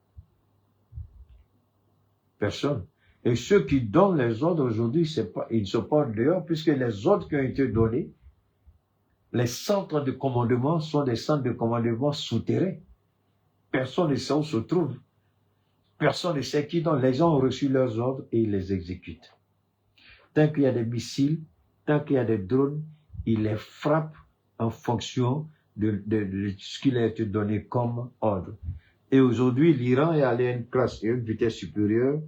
Personne. Et ceux qui donnent les ordres aujourd'hui, ils ne sont pas dehors, puisque les ordres qui ont été donnés, les centres de commandement sont des centres de commandement souterrains. Personne ne sait où se trouve. Personne ne sait qui donne. Les gens ont reçu leurs ordres et ils les exécutent. Tant qu'il y a des missiles, tant qu'il y a des drones, ils les frappent en fonction de ce qui a été donné comme ordre. Et aujourd'hui, l'Iran est allé à une vitesse supérieure.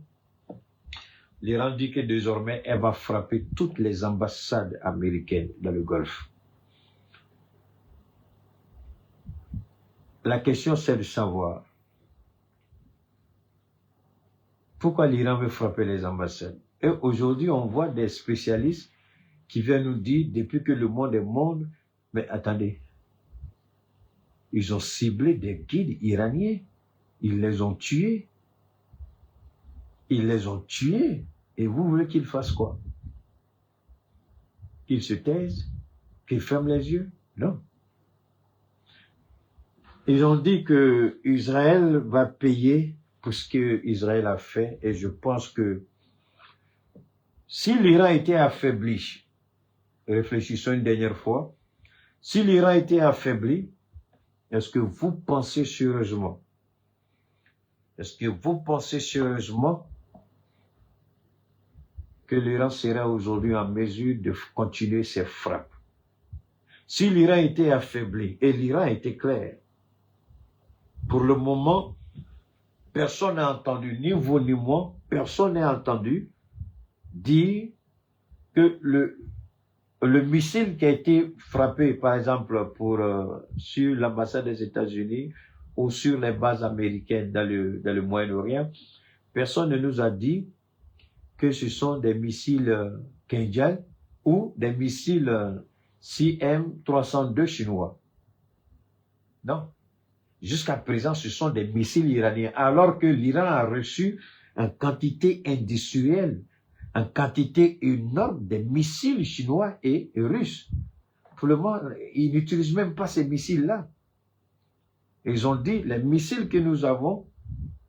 L'Iran dit que désormais, elle va frapper toutes les ambassades américaines dans le Golfe. La question, c'est de savoir pourquoi l'Iran veut frapper les ambassades. Et aujourd'hui, on voit des spécialistes qui viennent nous dire, depuis que le monde est monde, mais attendez, ils ont ciblé des guides iraniens, ils les ont tués. Ils les ont tués. Et vous voulez qu'ils fassent quoi? Qu'ils se taisent? Qu'ils ferment les yeux? Non. Ils ont dit que Israël va payer pour ce qu'Israël a fait. Et je pense que si l'Iran était affaibli, réfléchissons une dernière fois, si l'Iran était affaibli, est-ce que vous pensez sérieusement? Est-ce que vous pensez sérieusement que l'Iran sera aujourd'hui en mesure de continuer ses frappes? Si l'Iran était affaibli, et l'Iran était clair, pour le moment, personne n'a entendu, ni vous ni moi, personne n'a entendu dire que le missile qui a été frappé, par exemple, sur l'ambassade des États-Unis ou sur les bases américaines dans le Moyen-Orient, personne ne nous a dit que ce sont des missiles Kinjal ou des missiles CM-302 chinois. Non. Jusqu'à présent, ce sont des missiles iraniens, alors que l'Iran a reçu en quantité industrielle, en quantité énorme des missiles chinois et russes. Pour le moment, ils n'utilisent même pas ces missiles-là. Ils ont dit, les missiles que nous avons,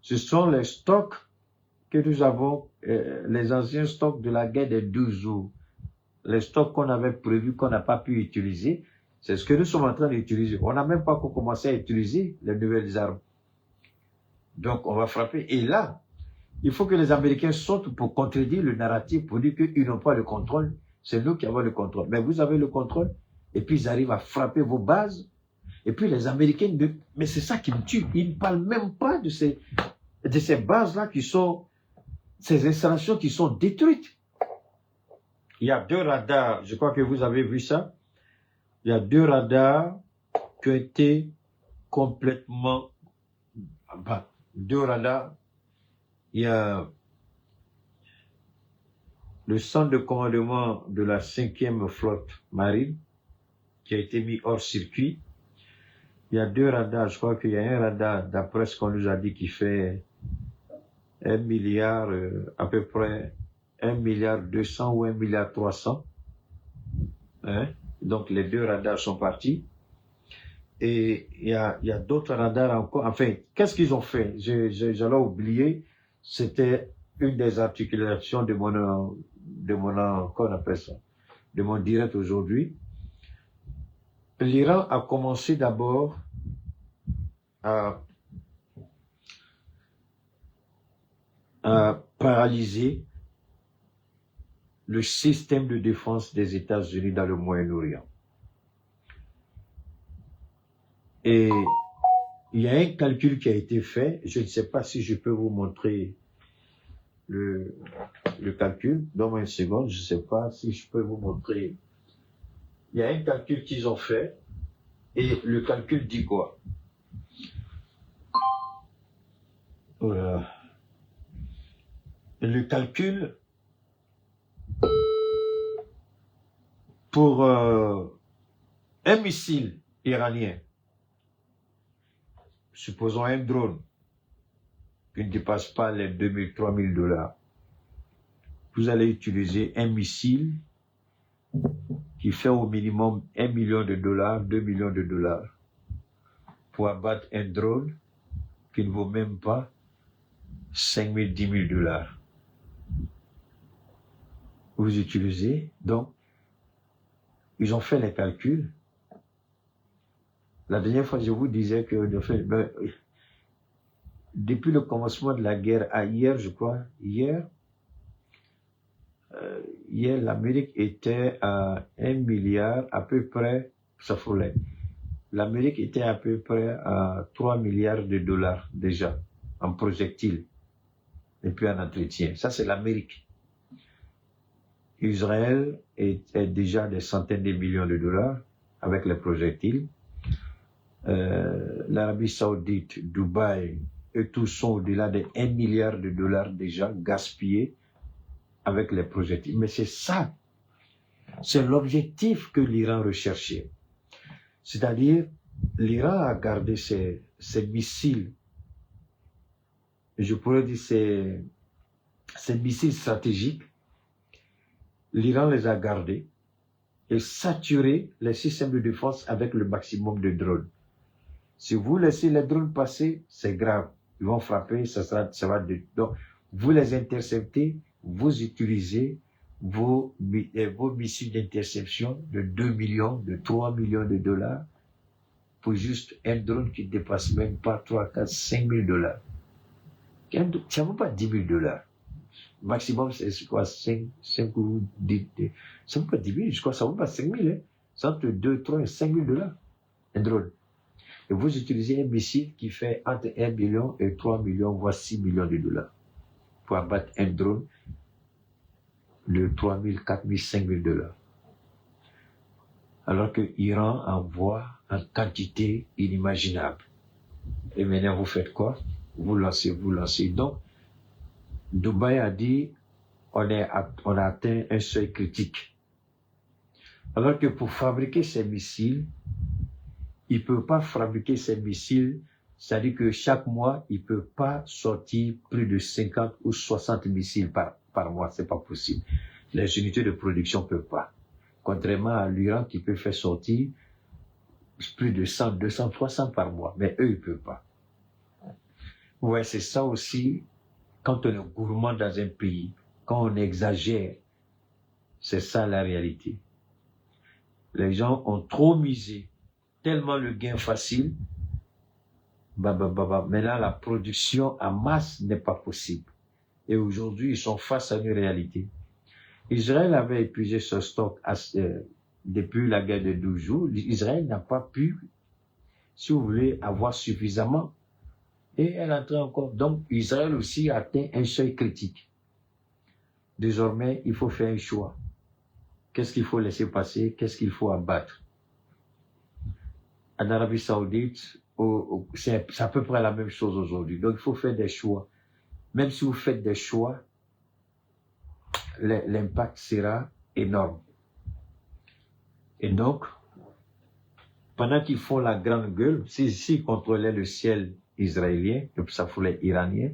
ce sont les stocks que nous avons, les anciens stocks de la guerre des 12 jours. Les stocks qu'on avait prévus, qu'on n'a pas pu utiliser, c'est ce que nous sommes en train d'utiliser. On n'a même pas encore commencé à utiliser les nouvelles armes. Donc, on va frapper. Et là, il faut que les Américains sortent pour contredire le narratif, pour dire qu'ils n'ont pas le contrôle. C'est nous qui avons le contrôle. Mais vous avez le contrôle. Et puis, ils arrivent à frapper vos bases. Et puis, les Américains, mais c'est ça qui me tue. Ils ne parlent même pas de ces bases-là qui sont, ces installations qui sont détruites. Il y a 2 radars, je crois que vous avez vu ça. Il y a 2 radars qui ont été complètement, 2 radars. Il y a le centre de commandement de la 5e flotte marine qui a été mis hors circuit. Il y a 2 radars, je crois qu'il y a un radar, d'après ce qu'on nous a dit, qui fait 1 milliard, à peu près 1,2 milliard ou 1,3 milliard. Hein? Donc les 2 radars sont partis. Et il y a d'autres radars encore. Enfin, qu'est-ce qu'ils ont fait? J'allais oublier. C'était une des articulations de mon, qu'on appelle ça, de mon direct aujourd'hui. L'Iran a commencé d'abord à paralyser le système de défense des États-Unis dans le Moyen-Orient. Et il y a un calcul qui a été fait, je ne sais pas si je peux vous montrer le calcul, donne-moi une seconde, je ne sais pas si je peux vous montrer. Il y a un calcul qu'ils ont fait, et le calcul dit quoi? Le calcul pour un missile iranien, supposons un drone qui ne dépasse pas les 2 000, 3 000 $, vous allez utiliser un missile qui fait au minimum 1 million de $, 2 millions de $, pour abattre un drone qui ne vaut même pas 5 000, 10 000 $. Vous utilisez, donc, ils ont fait les calculs. La dernière fois, je vous disais que, depuis le commencement de la guerre à hier, je crois, hier, l'Amérique était à 1 milliard, à peu près, ça frôlait. L'Amérique était à peu près à 3 milliards de $, déjà, en projectiles, et puis en entretien. Ça, c'est l'Amérique. Israël est déjà des centaines de millions de $, avec les projectiles. L'Arabie Saoudite, Dubaï, et tous sont au-delà de 1 milliard de $, déjà gaspillés avec les projectiles. Mais c'est ça, c'est l'objectif que l'Iran recherchait. C'est-à-dire, l'Iran a gardé ses missiles, je pourrais dire ses missiles stratégiques. L'Iran les a gardés et saturé les systèmes de défense avec le maximum de drones. Si vous laissez les drones passer, c'est grave. Ils vont frapper, donc, vous les interceptez, vous utilisez vos missiles d'interception de 2 millions, de 3 millions de $, pour juste un drone qui ne dépasse même pas 3, 4, 5 000 $. Ça ne vaut pas 10 000 $. Maximum, c'est quoi, 5 ou 10, ça ne vaut pas 10 000, je crois, ça ne vaut pas 5 000, hein. C'est entre 2, 3 et 5 000 $, un drone. Et vous utilisez un missile qui fait entre 1 million et 3 millions, voire 6 millions de $, pour abattre un drone de 3 000, 4 000, 5 000 $. Alors que l'Iran envoie en quantité inimaginable. Et maintenant, vous faites quoi? Vous lancez. Donc, Dubaï a dit, on a atteint un seuil critique. Alors que pour fabriquer ces missiles, il ne peut pas fabriquer ces missiles, c'est-à-dire que chaque mois, il ne peut pas sortir plus de 50 ou 60 missiles par mois, c'est pas possible. Les unités de production ne peuvent pas. Contrairement à l'Iran qui peut faire sortir plus de 100, 200, 300 par mois. Mais eux, ils ne peuvent pas. Ouais, c'est ça aussi, quand on est gourmand dans un pays, quand on exagère, c'est ça la réalité. Les gens ont trop misé, tellement le gain facile, maintenant la production en masse n'est pas possible. Et aujourd'hui, ils sont face à une réalité. Israël avait épuisé ce stock depuis la guerre de 12 jours. Israël n'a pas pu, si vous voulez, avoir suffisamment. Et elle entrait encore. Donc, Israël aussi a atteint un seuil critique. Désormais, il faut faire un choix. Qu'est-ce qu'il faut laisser passer? Qu'est-ce qu'il faut abattre? En Arabie Saoudite, c'est à peu près la même chose aujourd'hui. Donc, il faut faire des choix. Même si vous faites des choix, l'impact sera énorme. Et donc, pendant qu'ils font la grande gueule, s'ils contrôlaient le ciel israélien, le psafoulet iranien,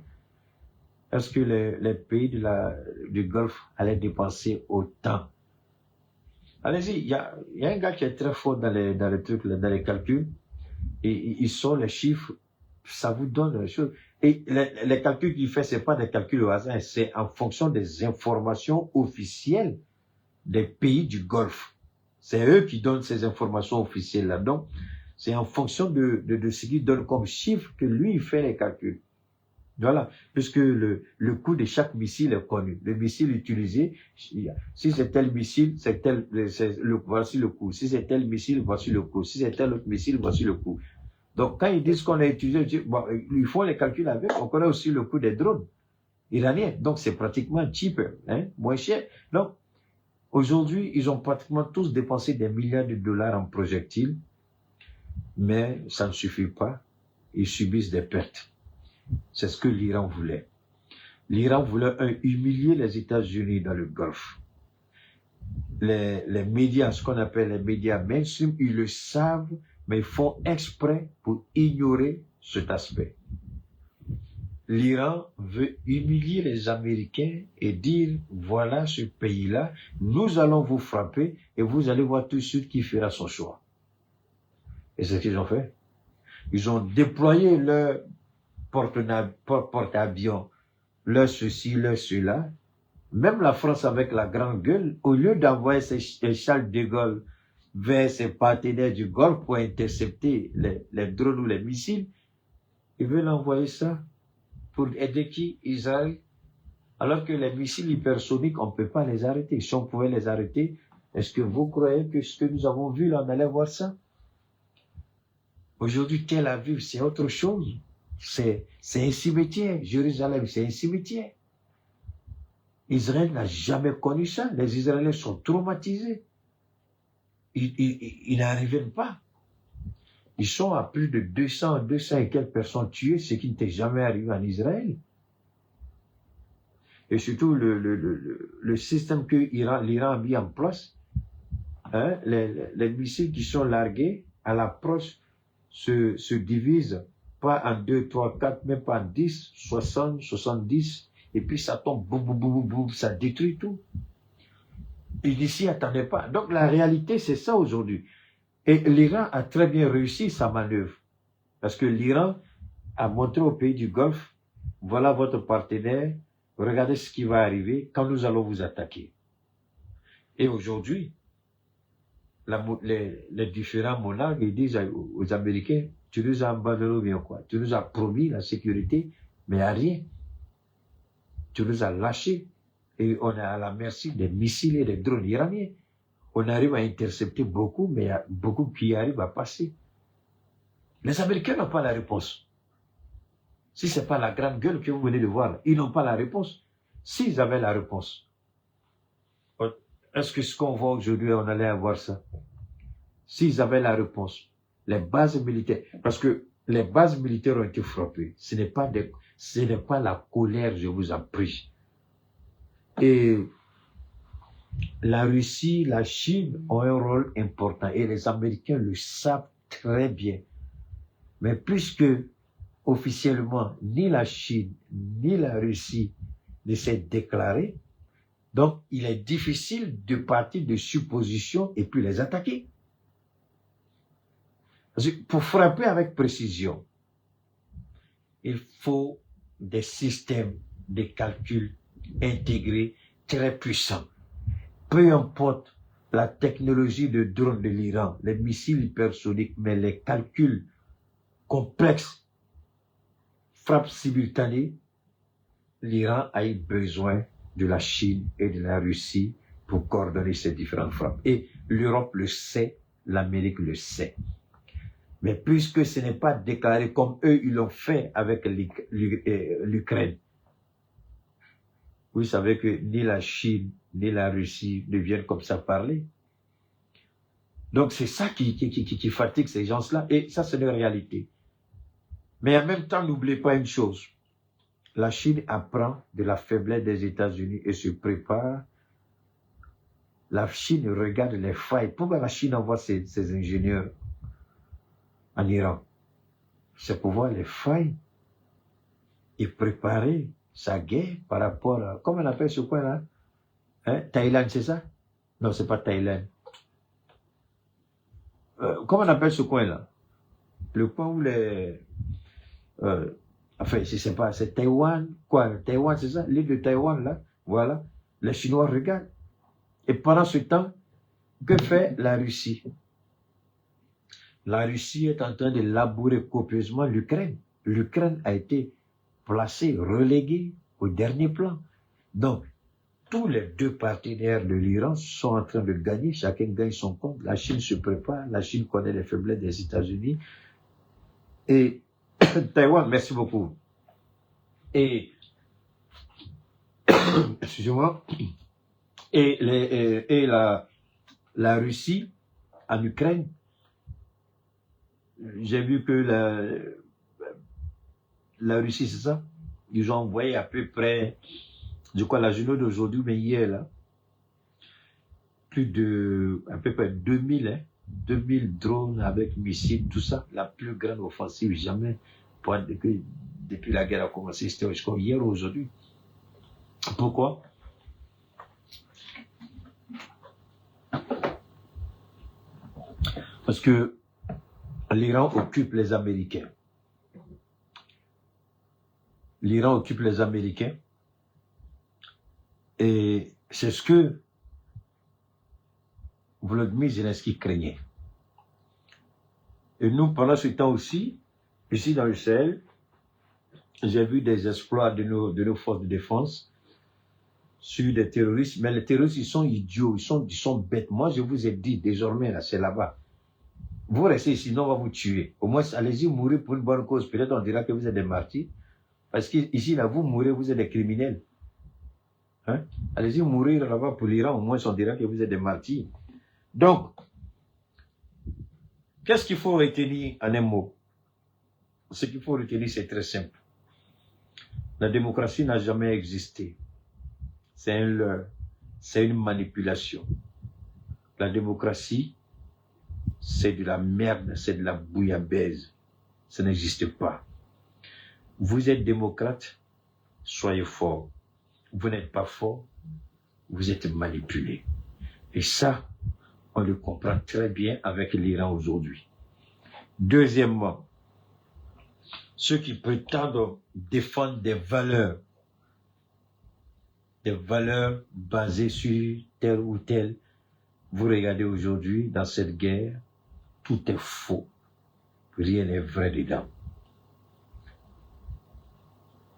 est-ce que les pays du Golfe allaient dépenser autant? Allez-y, il y a un gars qui est très fort dans les trucs, dans les calculs, et il sort les chiffres, ça vous donne les choses. Et les calculs qu'il fait, c'est pas des calculs au hasard, c'est en fonction des informations officielles des pays du Golfe. C'est eux qui donnent ces informations officielles là. Donc, c'est en fonction de ce qu'ils donnent comme chiffre que lui, il fait les calculs. Voilà. Puisque le coût de chaque missile est connu. Le missile utilisé, si c'est tel missile, voici le coût. Si c'est tel missile, voici le coût. Si c'est tel autre missile, voici le coût. Donc, quand ils disent qu'on a utilisé, bon, ils font les calculs avec, on connaît aussi le coût des drones iraniens. Donc, c'est pratiquement cheaper, moins cher. Donc, aujourd'hui, ils ont pratiquement tous dépensé des milliards de dollars en projectiles, mais ça ne suffit pas. Ils subissent des pertes. C'est ce que l'Iran voulait. L'Iran voulait humilier les États-Unis dans le Golfe. Les médias, ce qu'on appelle les médias mainstream, ils le savent, mais ils font exprès pour ignorer cet aspect. L'Iran veut humilier les Américains et dire, voilà ce pays-là, nous allons vous frapper et vous allez voir tout de suite qui fera son choix. Et c'est ce qu'ils ont fait. Ils ont déployé leur porte-avions, leur ceci, leur cela. Même la France avec la grande gueule, au lieu d'envoyer ses Charles de Gaulle vers ses partenaires du Golfe pour intercepter les drones ou les missiles, ils veulent envoyer ça pour aider qui? Israël. Alors que les missiles hypersoniques, on ne peut pas les arrêter. Si on pouvait les arrêter, est-ce que vous croyez que ce que nous avons vu là, on allait voir ça? Aujourd'hui, Tel Aviv, c'est autre chose. C'est un cimetière. Jérusalem, c'est un cimetière. Israël n'a jamais connu ça. Les Israéliens sont traumatisés. Ils n'arrivent pas. Ils sont à plus de 200 et quelques personnes tuées, ce qui n'était jamais arrivé en Israël. Et surtout, le système que l'Iran a mis en place, les missiles qui sont largués à l'approche se divisent pas en 2, 3, 4, mais pas en 10, 60, 70, et puis ça tombe, boum, boum, boum, boum, ça détruit tout. Ils ne s'y attendaient pas. Donc la réalité, c'est ça aujourd'hui. Et l'Iran a très bien réussi sa manœuvre. Parce que l'Iran a montré au pays du Golfe, voilà votre partenaire, regardez ce qui va arriver quand nous allons vous attaquer. Et aujourd'hui, les différents monarques, ils disent aux Américains, tu nous as abandonné ou bien quoi? Tu nous as promis la sécurité, mais à rien. Tu nous as lâchés. Et on est à la merci des missiles et des drones iraniens. On arrive à intercepter beaucoup, mais il y a beaucoup qui arrivent à passer. Les Américains n'ont pas la réponse. Si ce n'est pas la grande gueule que vous venez de voir, ils n'ont pas la réponse. S'ils avaient la réponse, est-ce que ce qu'on voit aujourd'hui, on allait avoir ça? S'ils avaient la réponse, les bases militaires, parce que les bases militaires ont été frappées. Ce n'est pas la colère, je vous en prie. Et la Russie, la Chine ont un rôle important et les Américains le savent très bien. Mais puisque officiellement ni la Chine ni la Russie ne s'est déclarée, Donc, il est difficile de partir de suppositions et puis les attaquer. Parce que pour frapper avec précision, il faut des systèmes de calcul intégrés très puissants. Peu importe la technologie de drone de l'Iran, les missiles hypersoniques, mais les calculs complexes, frappes simultanées, l'Iran a eu besoin de la Chine et de la Russie pour coordonner ces différentes frappes. Et l'Europe le sait, l'Amérique le sait. Mais puisque ce n'est pas déclaré comme eux, ils l'ont fait avec l'Ukraine. Vous savez que ni la Chine, ni la Russie ne viennent comme ça parler. Donc c'est ça qui fatigue ces gens-là. Et ça, c'est une réalité. Mais en même temps, n'oubliez pas une chose. La Chine apprend de la faiblesse des États-Unis et se prépare. La Chine regarde les failles. Pourquoi la Chine envoie ses ingénieurs en Iran? C'est pour voir les failles et préparer sa guerre par rapport à... Comment on appelle ce coin-là? Thaïlande, c'est ça? Non, c'est pas Thaïlande. Comment on appelle ce coin-là? Le coin où les... enfin, je sais pas, c'est Taïwan, quoi? Taïwan, c'est ça? L'île de Taïwan, là. Voilà. Les Chinois regardent. Et pendant ce temps, que fait la Russie? La Russie est en train de labourer copieusement l'Ukraine. L'Ukraine a été placée, reléguée au dernier plan. Donc, tous les deux partenaires de l'Iran sont en train de gagner. Chacun gagne son compte. La Chine se prépare. La Chine connaît les faiblesses des États-Unis. Et Taïwan, merci beaucoup. Et, excusez-moi, et la Russie en Ukraine, j'ai vu que la Russie, c'est ça, ils ont envoyé à peu près, je crois la journée d'aujourd'hui, mais hier, là, plus de, à peu près 2000 drones avec missiles, tout ça, la plus grande offensive jamais, depuis la guerre a commencé, c'était jusqu'à hier ou aujourd'hui. Pourquoi? Parce que l'Iran occupe les Américains. L'Iran occupe les Américains. Et c'est ce que Volodymyr Zelensky craignait. Et nous, pendant ce temps aussi, ici dans le Sahel, j'ai vu des exploits de nos forces de défense sur des terroristes. Mais les terroristes, ils sont idiots, ils sont bêtes. Moi, je vous ai dit, désormais, là, c'est là-bas. Vous restez ici, sinon on va vous tuer. Au moins, allez-y mourir pour une bonne cause. Peut-être on dira que vous êtes des martyrs. Parce qu'ici, là, vous mourrez, vous êtes des criminels. Hein? Allez-y mourir là-bas pour l'Iran, au moins on dira que vous êtes des martyrs. Donc, qu'est-ce qu'il faut retenir en un mot? Ce qu'il faut retenir, c'est très simple. La démocratie n'a jamais existé. C'est un leurre, c'est une manipulation. La démocratie, c'est de la merde, c'est de la bouillabaisse. Ça n'existe pas. Vous êtes démocrate, soyez fort. Vous n'êtes pas fort, vous êtes manipulé. Et ça, on le comprend très bien avec l'Iran aujourd'hui. Deuxièmement, ceux qui prétendent défendre des valeurs basées sur telle ou telle, vous regardez aujourd'hui dans cette guerre, tout est faux. Rien n'est vrai dedans.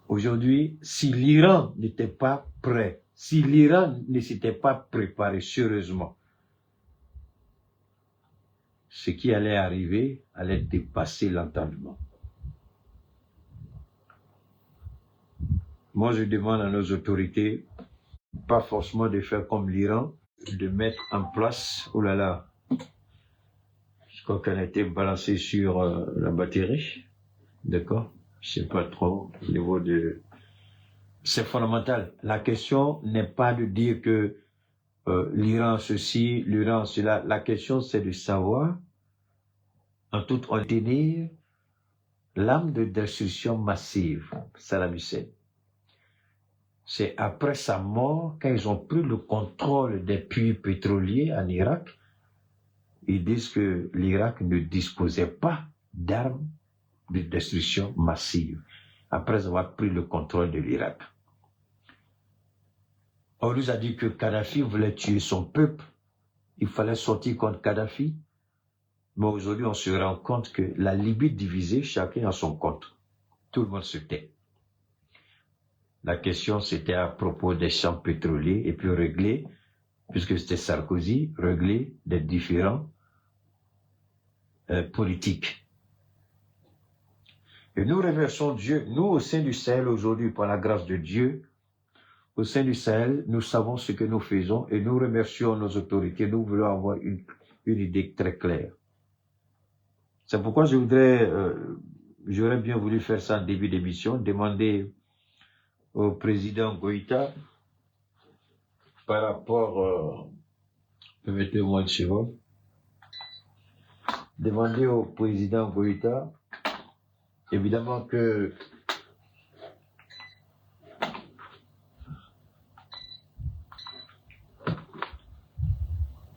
Aujourd'hui, si l'Iran n'était pas prêt, si l'Iran ne s'était pas préparé sérieusement, ce qui allait arriver allait dépasser l'entendement. Moi, je demande à nos autorités, pas forcément de faire comme l'Iran, de mettre en place, oh là là, je crois qu'elle a été balancée sur la batterie, d'accord? Je sais pas trop au niveau de... C'est fondamental. La question n'est pas de dire que l'Iran ceci, l'Iran cela. La question c'est de savoir, en toute honnêteté, l'arme de destruction massive, Saddam Hussein. c'est après sa mort, quand ils ont pris le contrôle des puits pétroliers en Irak, ils disent que l'Irak ne disposait pas d'armes de destruction massive, après avoir pris le contrôle de l'Irak. On nous a dit que Kadhafi voulait tuer son peuple, il fallait sortir contre Kadhafi, mais aujourd'hui on se rend compte que la Libye divisée, chacun a son compte. Tout le monde se tait. La question c'était à propos des champs pétroliers et puis régler, puisque c'était Sarkozy, régler des différends politiques. Et nous remercions Dieu, nous au sein du Sahel aujourd'hui, par la grâce de Dieu, au sein du Sahel, nous savons ce que nous faisons et nous remercions nos autorités. Nous voulons avoir une idée très claire. C'est pourquoi j'aurais bien voulu faire ça en début d'émission, demander au président Goïta par rapport, permettez-moi une seconde, demander au président Goïta, évidemment que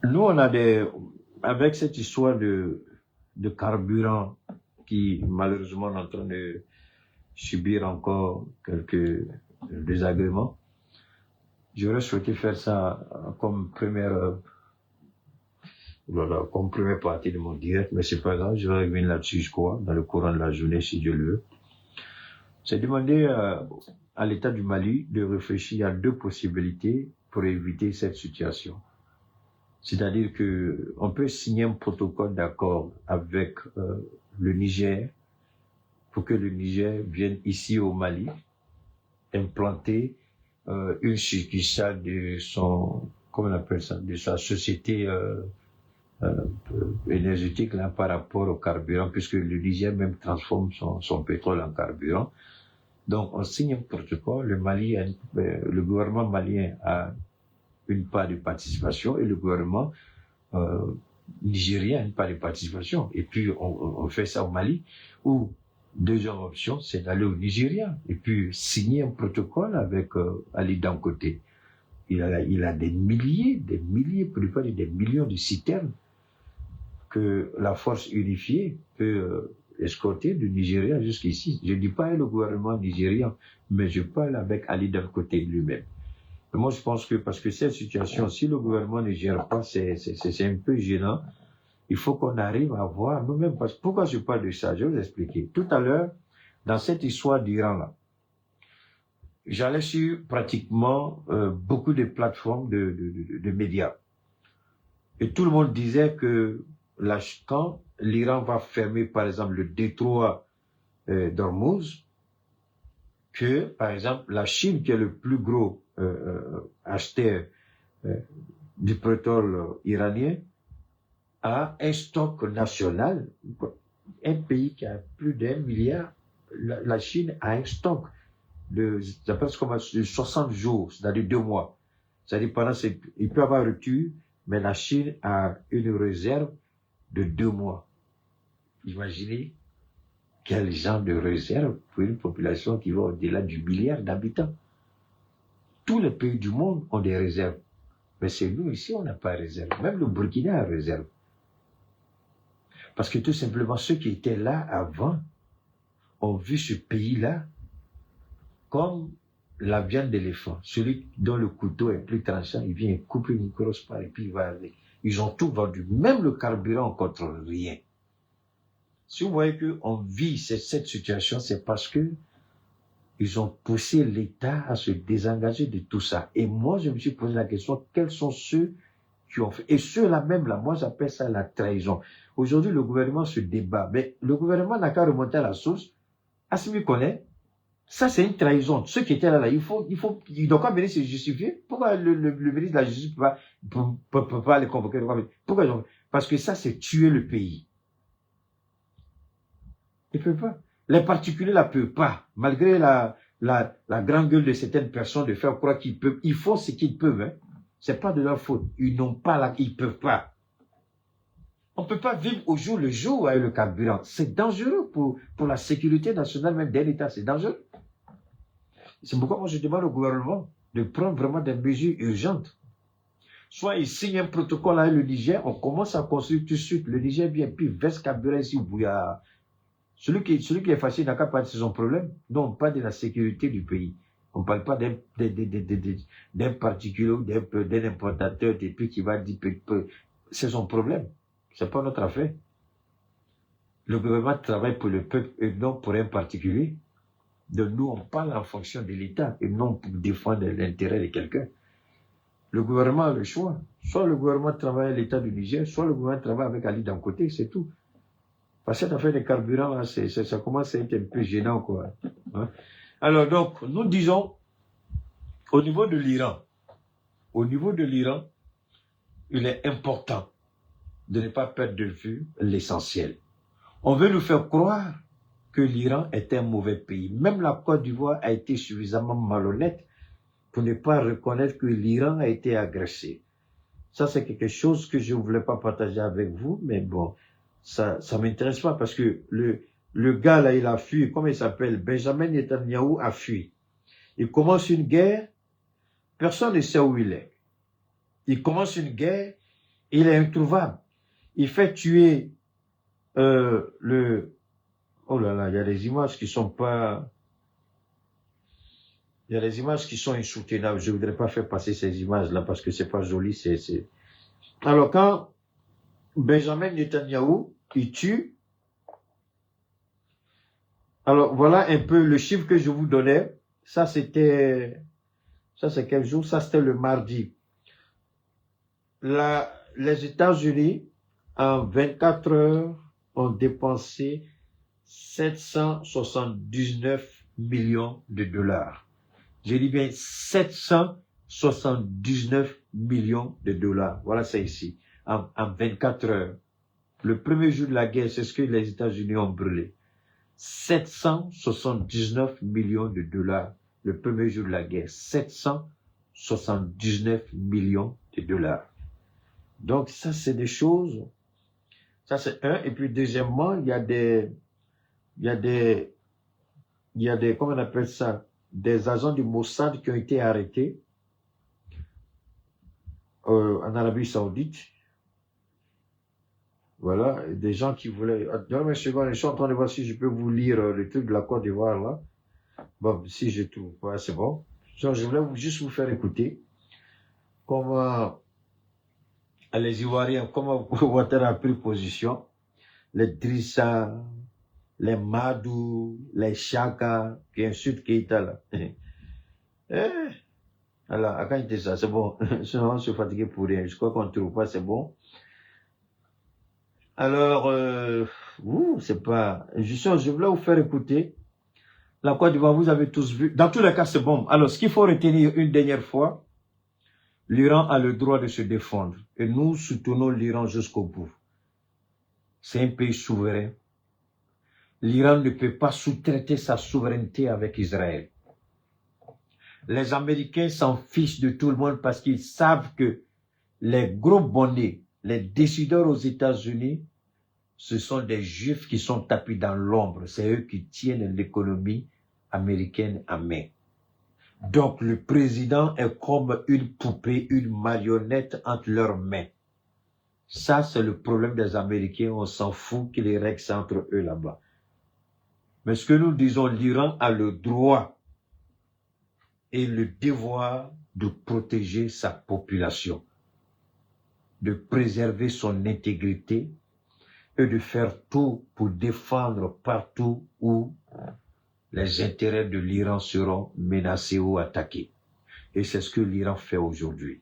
nous, on a avec cette histoire de carburant qui malheureusement est en train de subir encore quelques désagréments, j'aurais souhaité faire ça comme première partie de mon direct, mais c'est pas grave, je vais revenir là-dessus, je crois, dans le courant de la journée, si Dieu le veut. C'est demander à l'État du Mali de réfléchir à deux possibilités pour éviter cette situation. C'est-à-dire que on peut signer un protocole d'accord avec le Niger pour que le Niger vienne ici au Mali implanter une succursale de son, comment on appelle ça, de sa société énergétique là par rapport au carburant, puisque le Niger même transforme son pétrole en carburant. Donc on signe un protocole, le gouvernement malien a une part de participation et le gouvernement nigérien a une part de participation. Et puis on fait ça au Mali, où deuxième option, c'est d'aller au Nigeria et puis signer un protocole avec Ali d'un côté. Il a des milliers, pour ne pas dire des millions de citernes que la force unifiée peut escorter du Nigeria jusqu'ici. Je ne dis pas le gouvernement nigérien, mais je parle avec Ali d'un côté lui-même. Moi, je pense que, parce que cette situation, si le gouvernement ne gère pas, c'est un peu gênant. Il faut qu'on arrive à voir nous-mêmes. Pourquoi je parle de ça? Je vais vous expliquer. Tout à l'heure, dans cette histoire d'Iran-là, j'allais sur pratiquement beaucoup de plateformes de médias. Et tout le monde disait que quand l'Iran va fermer, par exemple, le détroit d'Ormuz, que, par exemple, la Chine, qui est le plus gros acheteur du pétrole iranien, a un stock national. Un pays qui a plus d'1 milliard, la Chine a un stock de 60 jours, c'est-à-dire 2 mois. C'est-à-dire il peut avoir rupture, mais la Chine a une réserve de 2 mois. Imaginez quel genre de réserve pour une population qui va au-delà du milliard d'habitants. Tous les pays du monde ont des réserves. Mais c'est nous ici, on n'a pas de réserve. Même le Burkina a réserve. Parce que tout simplement, ceux qui étaient là avant ont vu ce pays-là comme la viande d'éléphant. Celui dont le couteau est plus tranchant, il vient couper une grosse part et puis il va avec. Ils ont tout vendu. Même le carburant, on ne contrôle rien. Si vous voyez qu'on vit cette situation, c'est parce que ils ont poussé l'État à se désengager de tout ça. Et moi, je me suis posé la question, quels sont ceux qui ont fait? Et ceux-là même, là, moi, j'appelle ça la trahison. Aujourd'hui, le gouvernement se débat. Mais le gouvernement n'a qu'à remonter à la source. Assimi connaît. Ça, c'est une trahison. Ceux qui étaient là, ils doivent pas venir se justifier. Pourquoi le ministre de la Justice peut pas les convoquer? Pourquoi? Parce que ça, c'est tuer le pays. Ils ne peuvent pas. Les particuliers ne peuvent pas. Malgré la grande gueule de certaines personnes de faire croire qu'ils peuvent. Ils font ce qu'ils peuvent. Hein. C'est pas de leur faute. Ils n'ont pas ils peuvent pas. On ne peut pas vivre au jour le jour avec le carburant. C'est dangereux pour la sécurité nationale même d'un État. C'est dangereux. C'est pourquoi moi je demande au gouvernement de prendre vraiment des mesures urgentes. Soit il signe un protocole avec le Niger, on commence à construire tout de suite. Le Niger vient, puis verse carburant ici, bouillard. Celui qui est facile n'a qu'à parler de son problème. Non, on parle de la sécurité du pays. On ne parle pas d'un particulier, d'un importateur, des pays qui va dire c'est son problème. C'est pas notre affaire. Le gouvernement travaille pour le peuple et non pour un particulier. Donc nous, on parle en fonction de l'État et non pour défendre l'intérêt de quelqu'un. Le gouvernement a le choix. Soit le gouvernement travaille à l'État du Niger, soit le gouvernement travaille avec Ali d'un côté, c'est tout. Parce que cette affaire de carburant, là, ça commence à être un peu gênant, quoi. Hein? Alors donc, nous disons, au niveau de l'Iran, il est important de ne pas perdre de vue l'essentiel. On veut nous faire croire que l'Iran est un mauvais pays. Même la Côte d'Ivoire a été suffisamment malhonnête pour ne pas reconnaître que l'Iran a été agressé. Ça, c'est quelque chose que je ne voulais pas partager avec vous, mais bon, ça m'intéresse pas parce que le gars là, il a fui, comment il s'appelle? Benjamin Netanyahu a fui. Il commence une guerre, personne ne sait où il est. Il commence une guerre, il est introuvable. Il fait tuer oh là là, il y a des images qui sont pas... Il y a des images qui sont insoutenables. Je voudrais pas faire passer ces images-là parce que c'est pas joli. Alors quand Benjamin Netanyahu, il tue, alors voilà un peu le chiffre que je vous donnais. Ça c'est quel jour? Ça c'était le mardi. Les États-Unis, en 24 heures, ont dépensé 779 millions de dollars. Je dis bien 779 millions de dollars. Voilà ça ici, en 24 heures. Le premier jour de la guerre, c'est ce que les États-Unis ont brûlé. 779 millions de dollars. Le premier jour de la guerre, 779 millions de dollars. Donc ça, c'est des choses. Ça, c'est un. Et puis deuxièmement, il y a des, comment on appelle ça? Des agents du Mossad qui ont été arrêtés en Arabie Saoudite. Voilà, des gens qui voulaient... Donnez-moi une seconde, je suis en train de voir si je peux vous lire le truc de la Côte d'Ivoire là. Bon, si je trouve pas, c'est bon. Donc, je voulais juste vous faire écouter comment les Ivoiriens, comment Ouattara a pris position, les Drissa, les Madou, les Chaka, qui insultent Keïta là. Alors, quand il était ça, c'est bon. Sinon, on se fatiguer pour rien. Je crois qu'on ne trouve pas, c'est bon. Alors, c'est pas... Je voulais vous faire écouter. La Côte d'Ivoire, vous avez tous vu. Dans tous les cas, c'est bon. Alors, ce qu'il faut retenir une dernière fois, l'Iran a le droit de se défendre. Et nous soutenons l'Iran jusqu'au bout. C'est un pays souverain. L'Iran ne peut pas sous-traiter sa souveraineté avec Israël. Les Américains s'en fichent de tout le monde parce qu'ils savent que les gros bonnets, les décideurs aux États-Unis, ce sont des Juifs qui sont tapis dans l'ombre. C'est eux qui tiennent l'économie américaine à main. Donc le président est comme une poupée, une marionnette entre leurs mains. Ça, c'est le problème des Américains. On s'en fout qu'ils les règlent entre eux là-bas. Mais ce que nous disons, l'Iran a le droit et le devoir de protéger sa population, de préserver son intégrité et de faire tout pour défendre partout où les intérêts de l'Iran seront menacés ou attaqués. Et c'est ce que l'Iran fait aujourd'hui.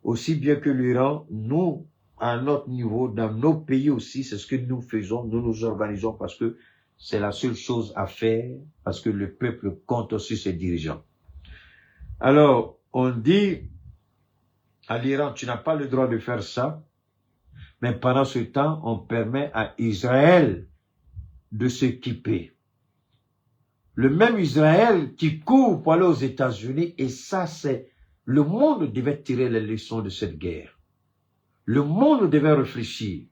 Aussi bien que l'Iran, nous, à notre niveau, dans nos pays aussi, c'est ce que nous faisons, nous nous organisons parce que c'est la seule chose à faire, parce que le peuple compte sur ses dirigeants. Alors, on dit à l'Iran, tu n'as pas le droit de faire ça, mais pendant ce temps, on permet à Israël de s'équiper. Le même Israël qui court pour aller aux États-Unis, et ça c'est, le monde devait tirer les leçons de cette guerre. Le monde devait réfléchir.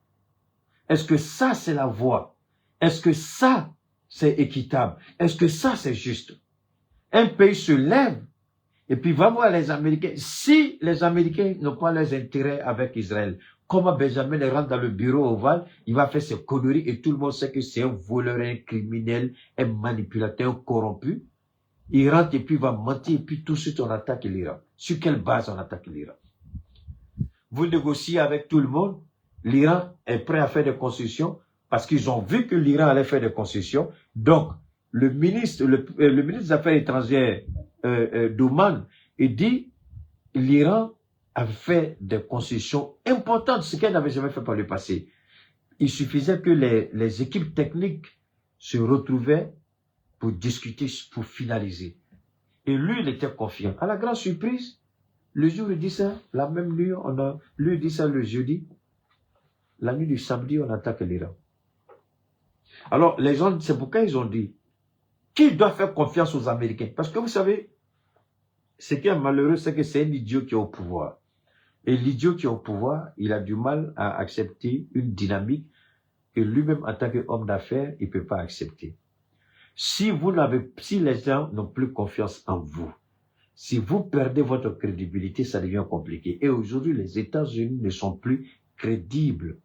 Est-ce que ça c'est la voie? Est-ce que ça c'est équitable? Est-ce que ça c'est juste? Un pays se lève et puis va voir les Américains. Si les Américains n'ont pas leurs intérêts avec Israël, comment Benjamin rentre dans le bureau ovale, il va faire ses conneries et tout le monde sait que c'est un voleur, un criminel, un manipulateur, un corrompu. Il rentre et puis il va mentir et puis tout de suite on attaque l'Iran. Sur quelle base on attaque l'Iran? Vous négociez avec tout le monde, l'Iran est prêt à faire des concessions parce qu'ils ont vu que l'Iran allait faire des concessions. Donc, le ministre des Affaires étrangères d'Oman, il dit l'Iran a fait des concessions importantes, ce qu'elle n'avait jamais fait par le passé. Il suffisait que les équipes techniques se retrouvaient pour discuter, pour finaliser. Et lui, il était confiant. À la grande surprise, le jour où il dit ça, la même nuit, lui il dit ça le jeudi, la nuit du samedi, on attaque l'Iran. Alors, les gens, c'est pourquoi ils ont dit, qui doit faire confiance aux Américains? Parce que vous savez, ce qui est malheureux, c'est que c'est un idiot qui est au pouvoir. Et l'idiot qui est au pouvoir, il a du mal à accepter une dynamique que lui-même, en tant qu'homme d'affaires, il ne peut pas accepter. Si les gens n'ont plus confiance en vous, si vous perdez votre crédibilité, ça devient compliqué. Et aujourd'hui, les États-Unis ne sont plus crédibles.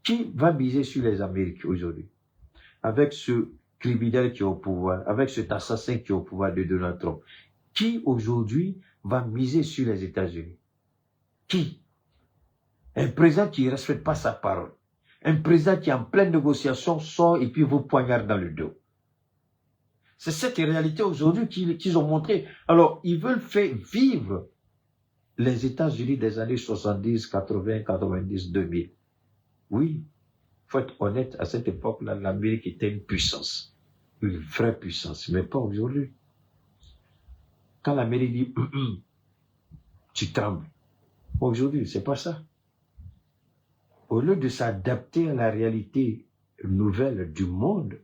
Qui va miser sur les Américains aujourd'hui? Avec ce criminel qui est au pouvoir, avec cet assassin qui est au pouvoir de Donald Trump. Qui aujourd'hui va miser sur les États-Unis? Qui? Un président qui ne respecte pas sa parole. Un président qui en pleine négociation sort et puis vous poignarde dans le dos. C'est cette réalité aujourd'hui qu'ils ont montré. Alors, ils veulent faire vivre les États-Unis des années 70, 80, 90, 2000. Oui, il faut être honnête, à cette époque-là, l'Amérique était une puissance. Une vraie puissance, mais pas aujourd'hui. Quand l'Amérique dit tu trembles. Aujourd'hui, c'est pas ça. Au lieu de s'adapter à la réalité nouvelle du monde,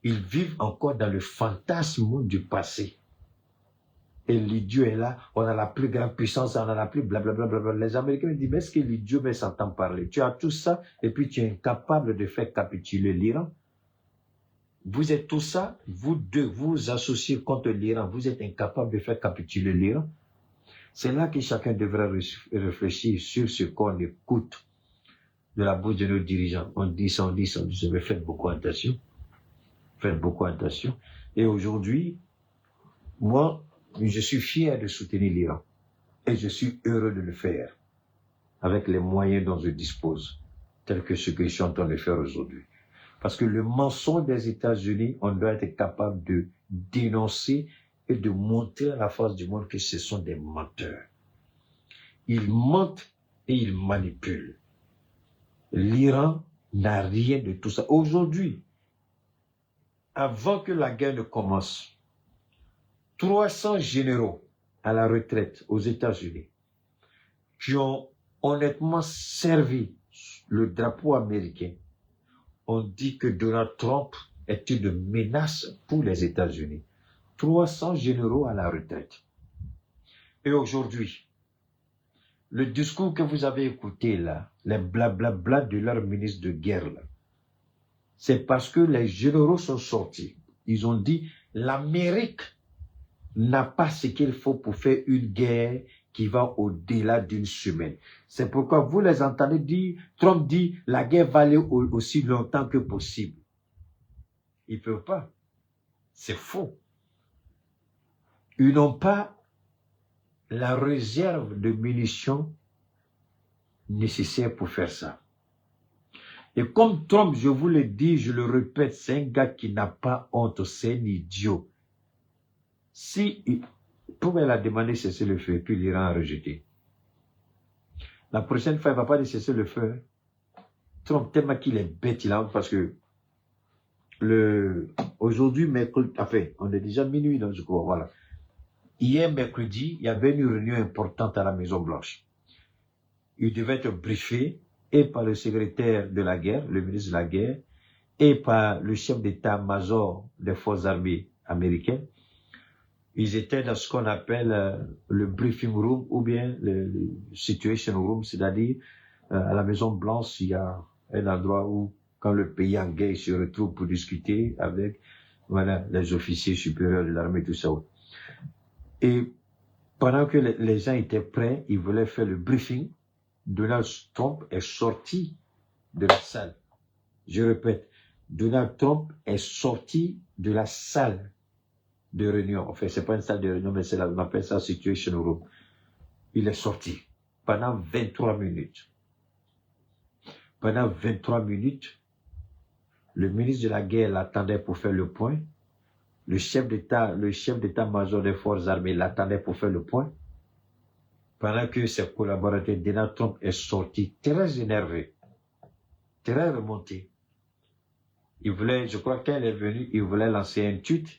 ils vivent encore dans le fantasme du passé. Et l'idiot est là, on a la plus grande puissance, on a la plus blablabla. Les Américains me disent, mais est-ce que l'idiot s'entend parler? Tu as tout ça, et puis tu es incapable de faire capituler l'Iran. Vous êtes tout ça, vous deux, vous associez contre l'Iran, vous êtes incapable de faire capituler l'Iran. C'est là que chacun devrait réfléchir sur ce qu'on écoute de la bouche de nos dirigeants. On dit ça, mais faites beaucoup attention. Faites beaucoup attention. Et aujourd'hui, moi, je suis fier de soutenir l'Iran. Et je suis heureux de le faire. Avec les moyens dont je dispose. Tels que ce que je suis en train de faire aujourd'hui. Parce que le mensonge des États-Unis, on doit être capable de dénoncer et de montrer à la face du monde que ce sont des menteurs. Ils mentent et ils manipulent. L'Iran n'a rien de tout ça. Aujourd'hui, avant que la guerre ne commence, 300 généraux à la retraite aux États-Unis qui ont honnêtement servi le drapeau américain ont dit que Donald Trump est une menace pour les États-Unis. 300 généraux à la retraite. Et aujourd'hui, le discours que vous avez écouté là, les blablabla de leur ministre de guerre là, c'est parce que les généraux sont sortis. Ils ont dit, l'Amérique n'a pas ce qu'il faut pour faire une guerre qui va au-delà d'une semaine. C'est pourquoi vous les entendez dire, Trump dit, la guerre va aller aussi longtemps que possible. Ils ne peuvent pas. C'est faux. Ils n'ont pas la réserve de munitions nécessaire pour faire ça. Et comme Trump, je vous le dis, je le répète, c'est un gars qui n'a pas honte, c'est un idiot. Si il pouvait la demander de cesser le feu, puis l'Iran a rejeté. La prochaine fois, il ne va pas de cesser le feu. Trump, tellement qu'il est bête, il a honte parce que aujourd'hui, mercredi, enfin, on est déjà minuit, donc je crois, voilà. Hier, mercredi, il y avait une réunion importante à la Maison-Blanche. Il devait être briefé et par le secrétaire de la guerre, le ministre de la guerre, et par le chef d'état-major des forces armées américaines. Ils étaient dans ce qu'on appelle le briefing room ou bien le situation room, c'est-à-dire à la Maison-Blanche, il y a un endroit où, quand le pays en guerre se retrouve pour discuter avec Voilà, les officiers supérieurs de l'armée, tout ça. Et pendant que les gens étaient prêts, ils voulaient faire le briefing, Donald Trump est sorti de la salle. Je répète, Donald Trump est sorti de la salle de réunion. Enfin, c'est pas une salle de réunion, mais on appelle ça Situation Room. Il est sorti pendant 23 minutes. Pendant 23 minutes, le ministre de la Guerre l'attendait pour faire le point. Le chef d'état-major des forces armées l'attendait pour faire le point. Pendant que ses collaborateurs, Donald Trump est sorti très énervé, très remonté. Il voulait, je crois qu'elle est venue, il voulait lancer un tweet.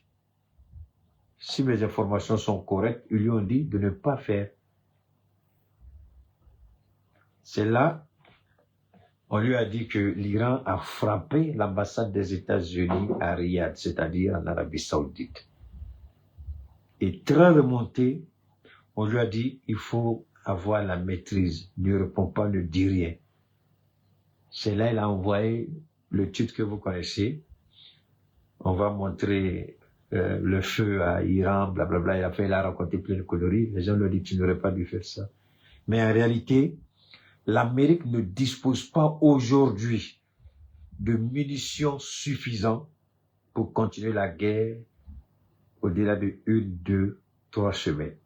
Si mes informations sont correctes, ils lui ont dit de ne pas faire. C'est là, on lui a dit que l'Iran a frappé l'ambassade des États-Unis à Riyad, c'est-à-dire en Arabie Saoudite. Et très remonté, on lui a dit, il faut avoir la maîtrise, ne réponds pas, ne dis rien. C'est là, il a envoyé le tweet que vous connaissez. On va montrer le feu à Iran, blablabla. Il a raconté plein de conneries. Les gens lui ont dit, tu n'aurais pas dû faire ça. Mais en réalité, l'Amérique ne dispose pas aujourd'hui de munitions suffisantes pour continuer la guerre au-delà de 1, 2, 3 semaines.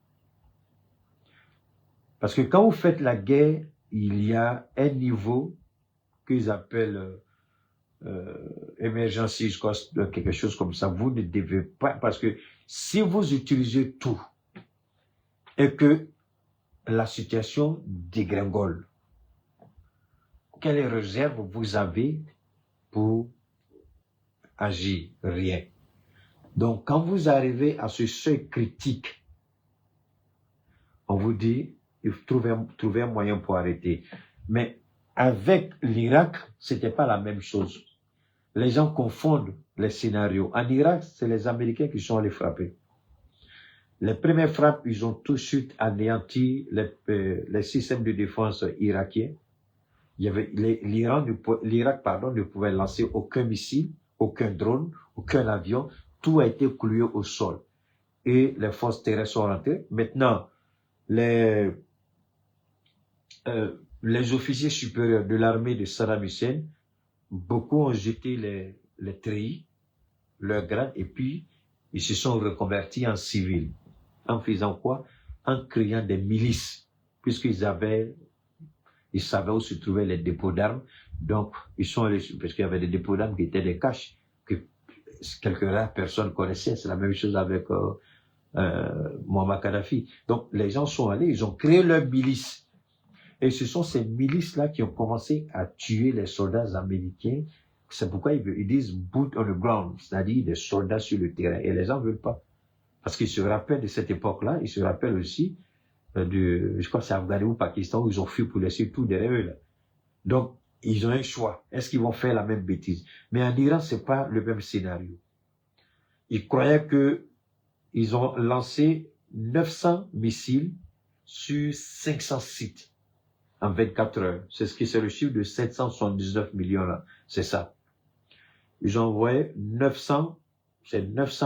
Parce que quand vous faites la guerre, il y a un niveau qu'ils appellent emergency cost, quelque chose comme ça. Vous ne devez pas, parce que si vous utilisez tout et que la situation dégringole, quelle réserve vous avez pour agir? Rien. Donc, quand vous arrivez à ce seuil critique, on vous dit, il faut trouver un moyen pour arrêter. Mais avec l'Irak, c'était pas la même chose. Les gens confondent les scénarios. En Irak, c'est les Américains qui sont allés frapper. Les premières frappes, ils ont tout de suite anéanti les systèmes de défense irakiens. Il y avait l'Irak, ne pouvait lancer aucun missile, aucun drone, aucun avion. Tout a été cloué au sol. Et les forces terrestres sont rentrées. Maintenant, les officiers supérieurs de l'armée de Saddam Hussein, beaucoup ont jeté les treillis, leur grade, et puis ils se sont reconvertis en civils. En faisant quoi? En créant des milices, puisqu'ils savaient où se trouvaient les dépôts d'armes. Donc, ils sont allés, parce qu'il y avait des dépôts d'armes qui étaient des caches, que quelques rares personnes connaissaient. C'est la même chose avec Muammar Kadhafi. Donc, les gens sont allés, ils ont créé leur milice. Et ce sont ces milices-là qui ont commencé à tuer les soldats américains. C'est pourquoi ils disent boot on the ground, c'est-à-dire des soldats sur le terrain. Et les gens ne veulent pas. Parce qu'ils se rappellent de cette époque-là, ils se rappellent aussi je crois que c'est Afghanistan ou Pakistan, où ils ont fui pour laisser tout derrière eux. Là. Donc, ils ont un choix. Est-ce qu'ils vont faire la même bêtise? Mais en Iran, c'est pas le même scénario. Ils croyaient ils ont lancé 900 missiles sur 500 sites en 24 heures. C'est le chiffre de 779 millions là. C'est ça. Ils ont envoyé 900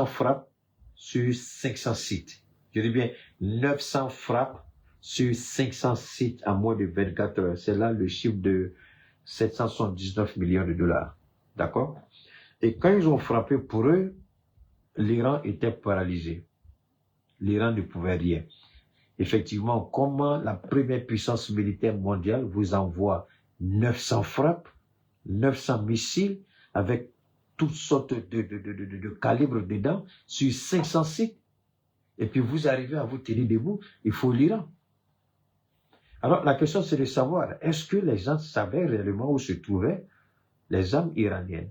frappes sur 500 sites. Je dis bien 900 frappes sur 500 sites en moins de 24 heures. C'est là le chiffre de 779 millions de dollars. D'accord? Et quand ils ont frappé pour eux, l'Iran était paralysé. L'Iran ne pouvait rien. Effectivement, comment la première puissance militaire mondiale vous envoie 900 frappes, 900 missiles avec toutes sortes de calibres dedans sur 500 sites, et puis vous arrivez à vous tenir debout, il faut l'Iran. Alors la question c'est de savoir, est-ce que les gens savaient réellement où se trouvaient les armes iraniennes?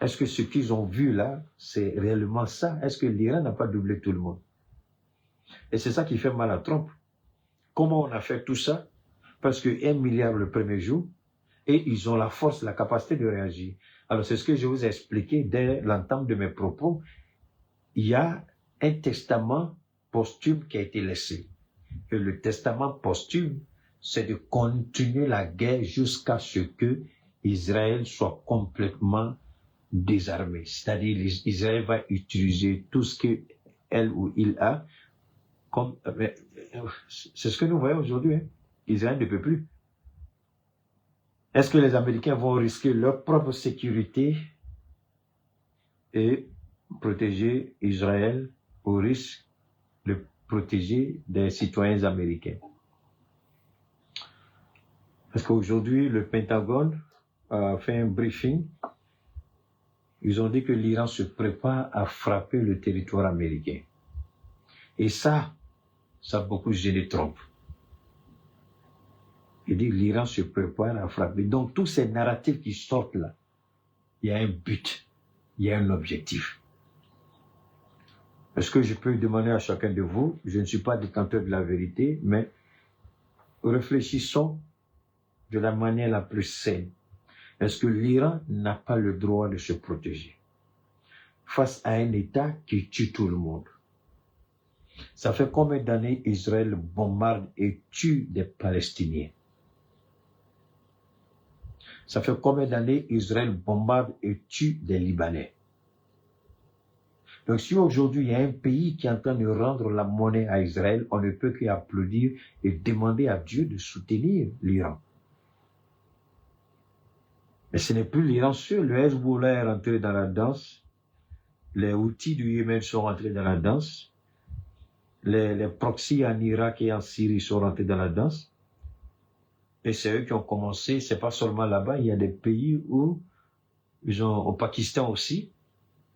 Est-ce que ce qu'ils ont vu là, c'est réellement ça? Est-ce que l'Iran n'a pas doublé tout le monde? Et c'est ça qui fait mal à Trump. Comment on a fait tout ça? Parce que 1 milliard le premier jour, et ils ont la force, la capacité de réagir. Alors c'est ce que je vous ai expliqué dès l'entame de mes propos. Il y a un testament posthume qui a été laissé. Et le testament posthume, c'est de continuer la guerre jusqu'à ce que Israël soit complètement désarmer. C'est-à-dire Israël va utiliser tout ce qu'elle ou il a comme... c'est ce que nous voyons aujourd'hui. Hein. Israël ne peut plus. Est-ce que les Américains vont risquer leur propre sécurité et protéger Israël au risque de protéger des citoyens américains? Parce qu'aujourd'hui, le Pentagone a fait un briefing. Ils ont dit que l'Iran se prépare à frapper le territoire américain. Et ça a beaucoup gêné Trump. Il dit l'Iran se prépare à frapper. Donc tous ces narratifs qui sortent là, il y a un but, il y a un objectif. Est-ce que je peux demander à chacun de vous, je ne suis pas détenteur de la vérité, mais réfléchissons de la manière la plus saine. Est-ce que l'Iran n'a pas le droit de se protéger face à un État qui tue tout le monde? Ça fait combien d'années Israël bombarde et tue des Palestiniens? Ça fait combien d'années Israël bombarde et tue des Libanais? Donc si aujourd'hui il y a un pays qui est en train de rendre la monnaie à Israël, on ne peut qu'applaudir et demander à Dieu de soutenir l'Iran. Mais ce n'est plus l'Iran seul. Le Hezbollah est rentré dans la danse. Les Houthis du Yémen sont rentrés dans la danse. Les proxys en Irak et en Syrie sont rentrés dans la danse. Et c'est eux qui ont commencé. C'est pas seulement là-bas. Il y a des pays où au Pakistan aussi,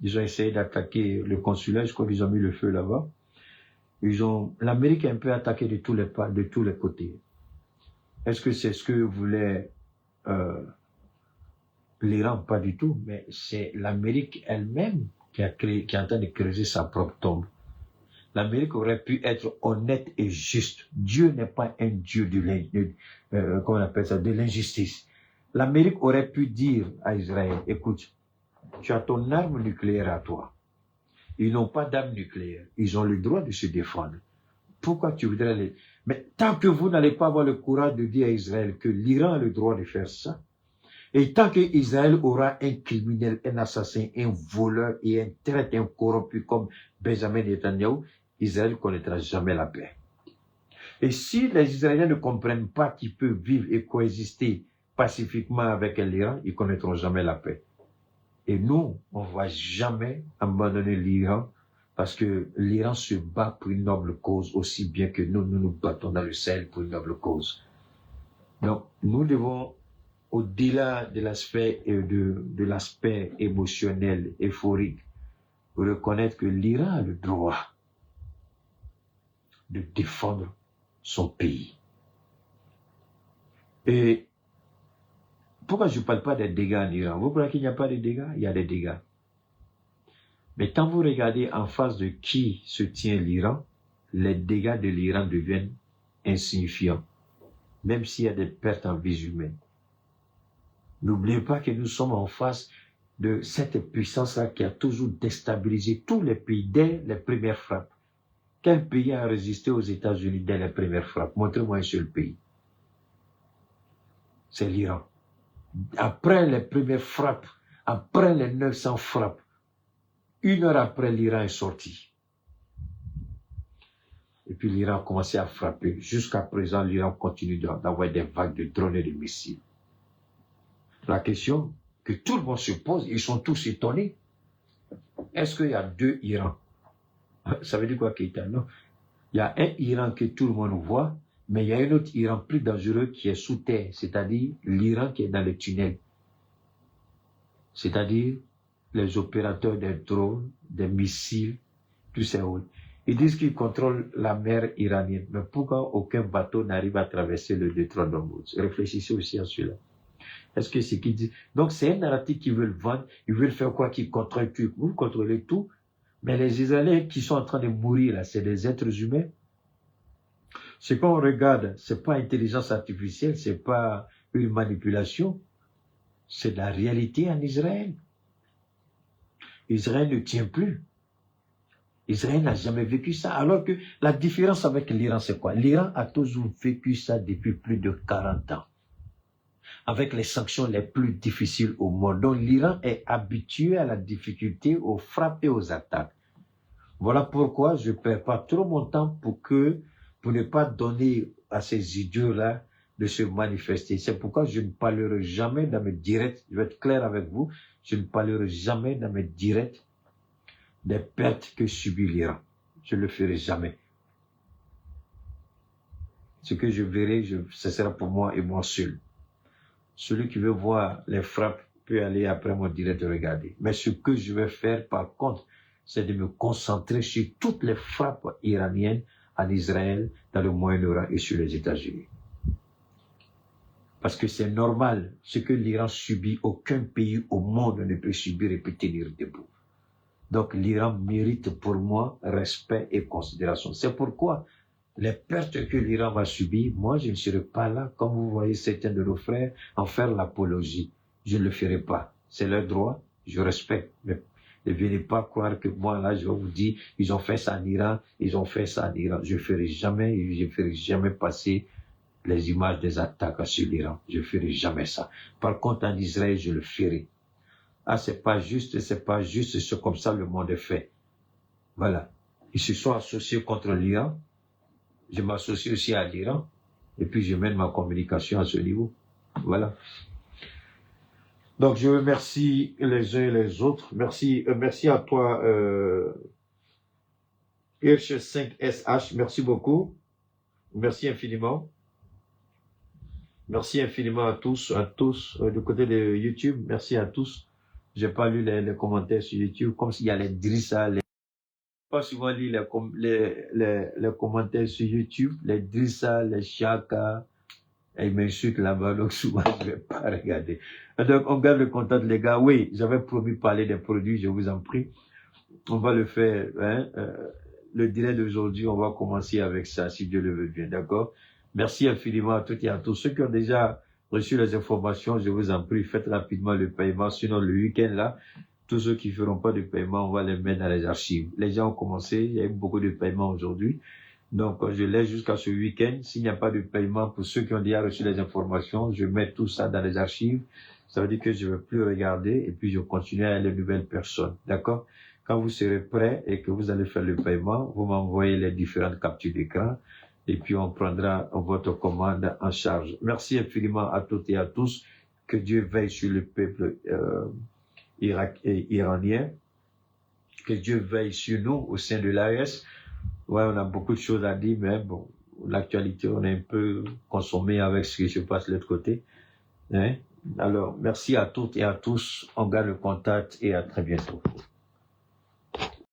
ils ont essayé d'attaquer le consulat. Je crois qu'ils ont mis le feu là-bas. L'Amérique est un peu attaquée de tous les côtés. Est-ce que c'est ce que voulait l'Iran? Pas du tout, mais c'est l'Amérique elle-même qui est en train de creuser sa propre tombe. L'Amérique aurait pu être honnête et juste. Dieu n'est pas un Dieu de l'injustice. L'Amérique aurait pu dire à Israël, écoute, tu as ton arme nucléaire à toi. Ils n'ont pas d'arme nucléaire. Ils ont le droit de se défendre. Pourquoi tu voudrais les... Mais tant que vous n'allez pas avoir le courage de dire à Israël que l'Iran a le droit de faire ça, et tant que Israël aura un criminel, un assassin, un voleur et un traître, un corrompu comme Benjamin Netanyahu, Israël ne connaîtra jamais la paix. Et si les Israéliens ne comprennent pas qu'ils peuvent vivre et coexister pacifiquement avec l'Iran, ils ne connaîtront jamais la paix. Et nous, on ne va jamais abandonner l'Iran parce que l'Iran se bat pour une noble cause aussi bien que nous nous battons dans le Sahel pour une noble cause. Donc, nous devons, au-delà de l'aspect de l'aspect émotionnel, euphorique, reconnaître que l'Iran a le droit de défendre son pays. Et pourquoi je ne parle pas des dégâts en Iran? Vous croyez qu'il n'y a pas de dégâts? Il y a des dégâts. Mais quand vous regardez en face de qui se tient l'Iran, les dégâts de l'Iran deviennent insignifiants, même s'il y a des pertes en vies humaines. N'oubliez pas que nous sommes en face de cette puissance-là qui a toujours déstabilisé tous les pays dès les premières frappes. Quel pays a résisté aux États-Unis dès les premières frappes? Montrez-moi un seul pays. C'est l'Iran. Après les premières frappes, après les 900 frappes, 1 heure après, l'Iran est sorti. Et puis l'Iran a commencé à frapper. Jusqu'à présent, l'Iran continue d'avoir des vagues de drones et de missiles. La question que tout le monde se pose, ils sont tous étonnés. Est-ce qu'il y a 2 Irans? Ça veut dire quoi, Keïta? Non. Il y a un Iran que tout le monde voit, mais il y a un autre Iran plus dangereux qui est sous terre, c'est-à-dire l'Iran qui est dans les tunnels. C'est-à-dire les opérateurs des drones, des missiles, tous ces autres. Ils disent qu'ils contrôlent la mer iranienne, mais pourquoi aucun bateau n'arrive à traverser le détroit d'Ormuz? Réfléchissez aussi à cela. Est-ce que c'est qu'ils disent? Donc c'est un narratif qu'ils veulent vendre, ils veulent faire quoi? Qu'ils contrôlent tout. Vous contrôlez tout, mais les Israéliens qui sont en train de mourir là, c'est des êtres humains. Ce qu'on regarde, c'est pas intelligence artificielle, c'est pas une manipulation, c'est la réalité en Israël. Israël ne tient plus. Israël n'a jamais vécu ça. Alors que la différence avec l'Iran, c'est quoi? L'Iran a toujours vécu ça depuis plus de 40 ans. avec les sanctions les plus difficiles au monde. Donc l'Iran est habitué à la difficulté, aux frappes et aux attaques. Voilà pourquoi je ne perds pas trop mon temps pour ne pas donner à ces idiots-là de se manifester. C'est pourquoi je ne parlerai jamais dans mes directs, je vais être clair avec vous, je ne parlerai jamais dans mes directs des pertes que subit l'Iran. Je ne le ferai jamais. Ce que je verrai, ce sera pour moi et moi seul. Celui qui veut voir les frappes peut aller après mon direct regarder. Mais ce que je vais faire par contre, c'est de me concentrer sur toutes les frappes iraniennes en Israël, dans le Moyen-Orient et sur les États-Unis. Parce que c'est normal, ce que l'Iran subit, aucun pays au monde ne peut subir et peut tenir debout. Donc l'Iran mérite pour moi respect et considération. C'est pourquoi les pertes que l'Iran va subir, moi je ne serai pas là, comme vous voyez certains de nos frères, en faire l'apologie. Je ne le ferai pas. C'est leur droit, je respecte. Mais ne venez pas croire que moi là, je vais vous dire, ils ont fait ça en Iran, ils ont fait ça en Iran. Je ne ferai jamais passer les images des attaques sur l'Iran. Je ne ferai jamais ça. Par contre, en Israël, je le ferai. Ah, c'est pas juste, c'est comme ça le monde est fait. Voilà. Ils se sont associés contre l'Iran. Je m'associe aussi à l'Iran. Et puis, je mène ma communication à ce niveau. Voilà. Donc, je remercie les uns et les autres. Merci à toi, Hirsch5SH. Merci beaucoup. Merci infiniment. Merci infiniment à tous, du côté de YouTube. Merci à tous. J'ai pas lu les commentaires sur YouTube, comme s'il y a les Drissa, pas souvent lu les commentaires sur YouTube, les Drissa, les Chaka, et ils m'insultent là-bas, donc souvent je vais pas regarder. Donc on garde le contact, les gars. Oui, j'avais promis de parler des produits, je vous en prie. On va le faire, hein, le direct d'aujourd'hui, on va commencer avec ça, si Dieu le veut bien, d'accord? Merci infiniment à toutes et à tous. Ceux qui ont déjà reçu les informations, je vous en prie, faites rapidement le paiement. Sinon, le week-end là, tous ceux qui ne feront pas de paiement, on va les mettre dans les archives. Les gens ont commencé, il y a eu beaucoup de paiements aujourd'hui. Donc, je laisse jusqu'à ce week-end. S'il n'y a pas de paiement pour ceux qui ont déjà reçu les informations, je mets tout ça dans les archives. Ça veut dire que je ne vais plus regarder et puis je continue à les nouvelles personnes. D'accord? Quand vous serez prêts et que vous allez faire le paiement, vous m'envoyez les différentes captures d'écran. Et puis on prendra votre commande en charge. Merci infiniment à toutes et à tous. Que Dieu veille sur le peuple iranien. Que Dieu veille sur nous au sein de l'AES. Ouais, on a beaucoup de choses à dire, mais bon, l'actualité, on est un peu consommé avec ce qui se passe de l'autre côté. Hein? Alors, merci à toutes et à tous. On garde le contact et à très bientôt.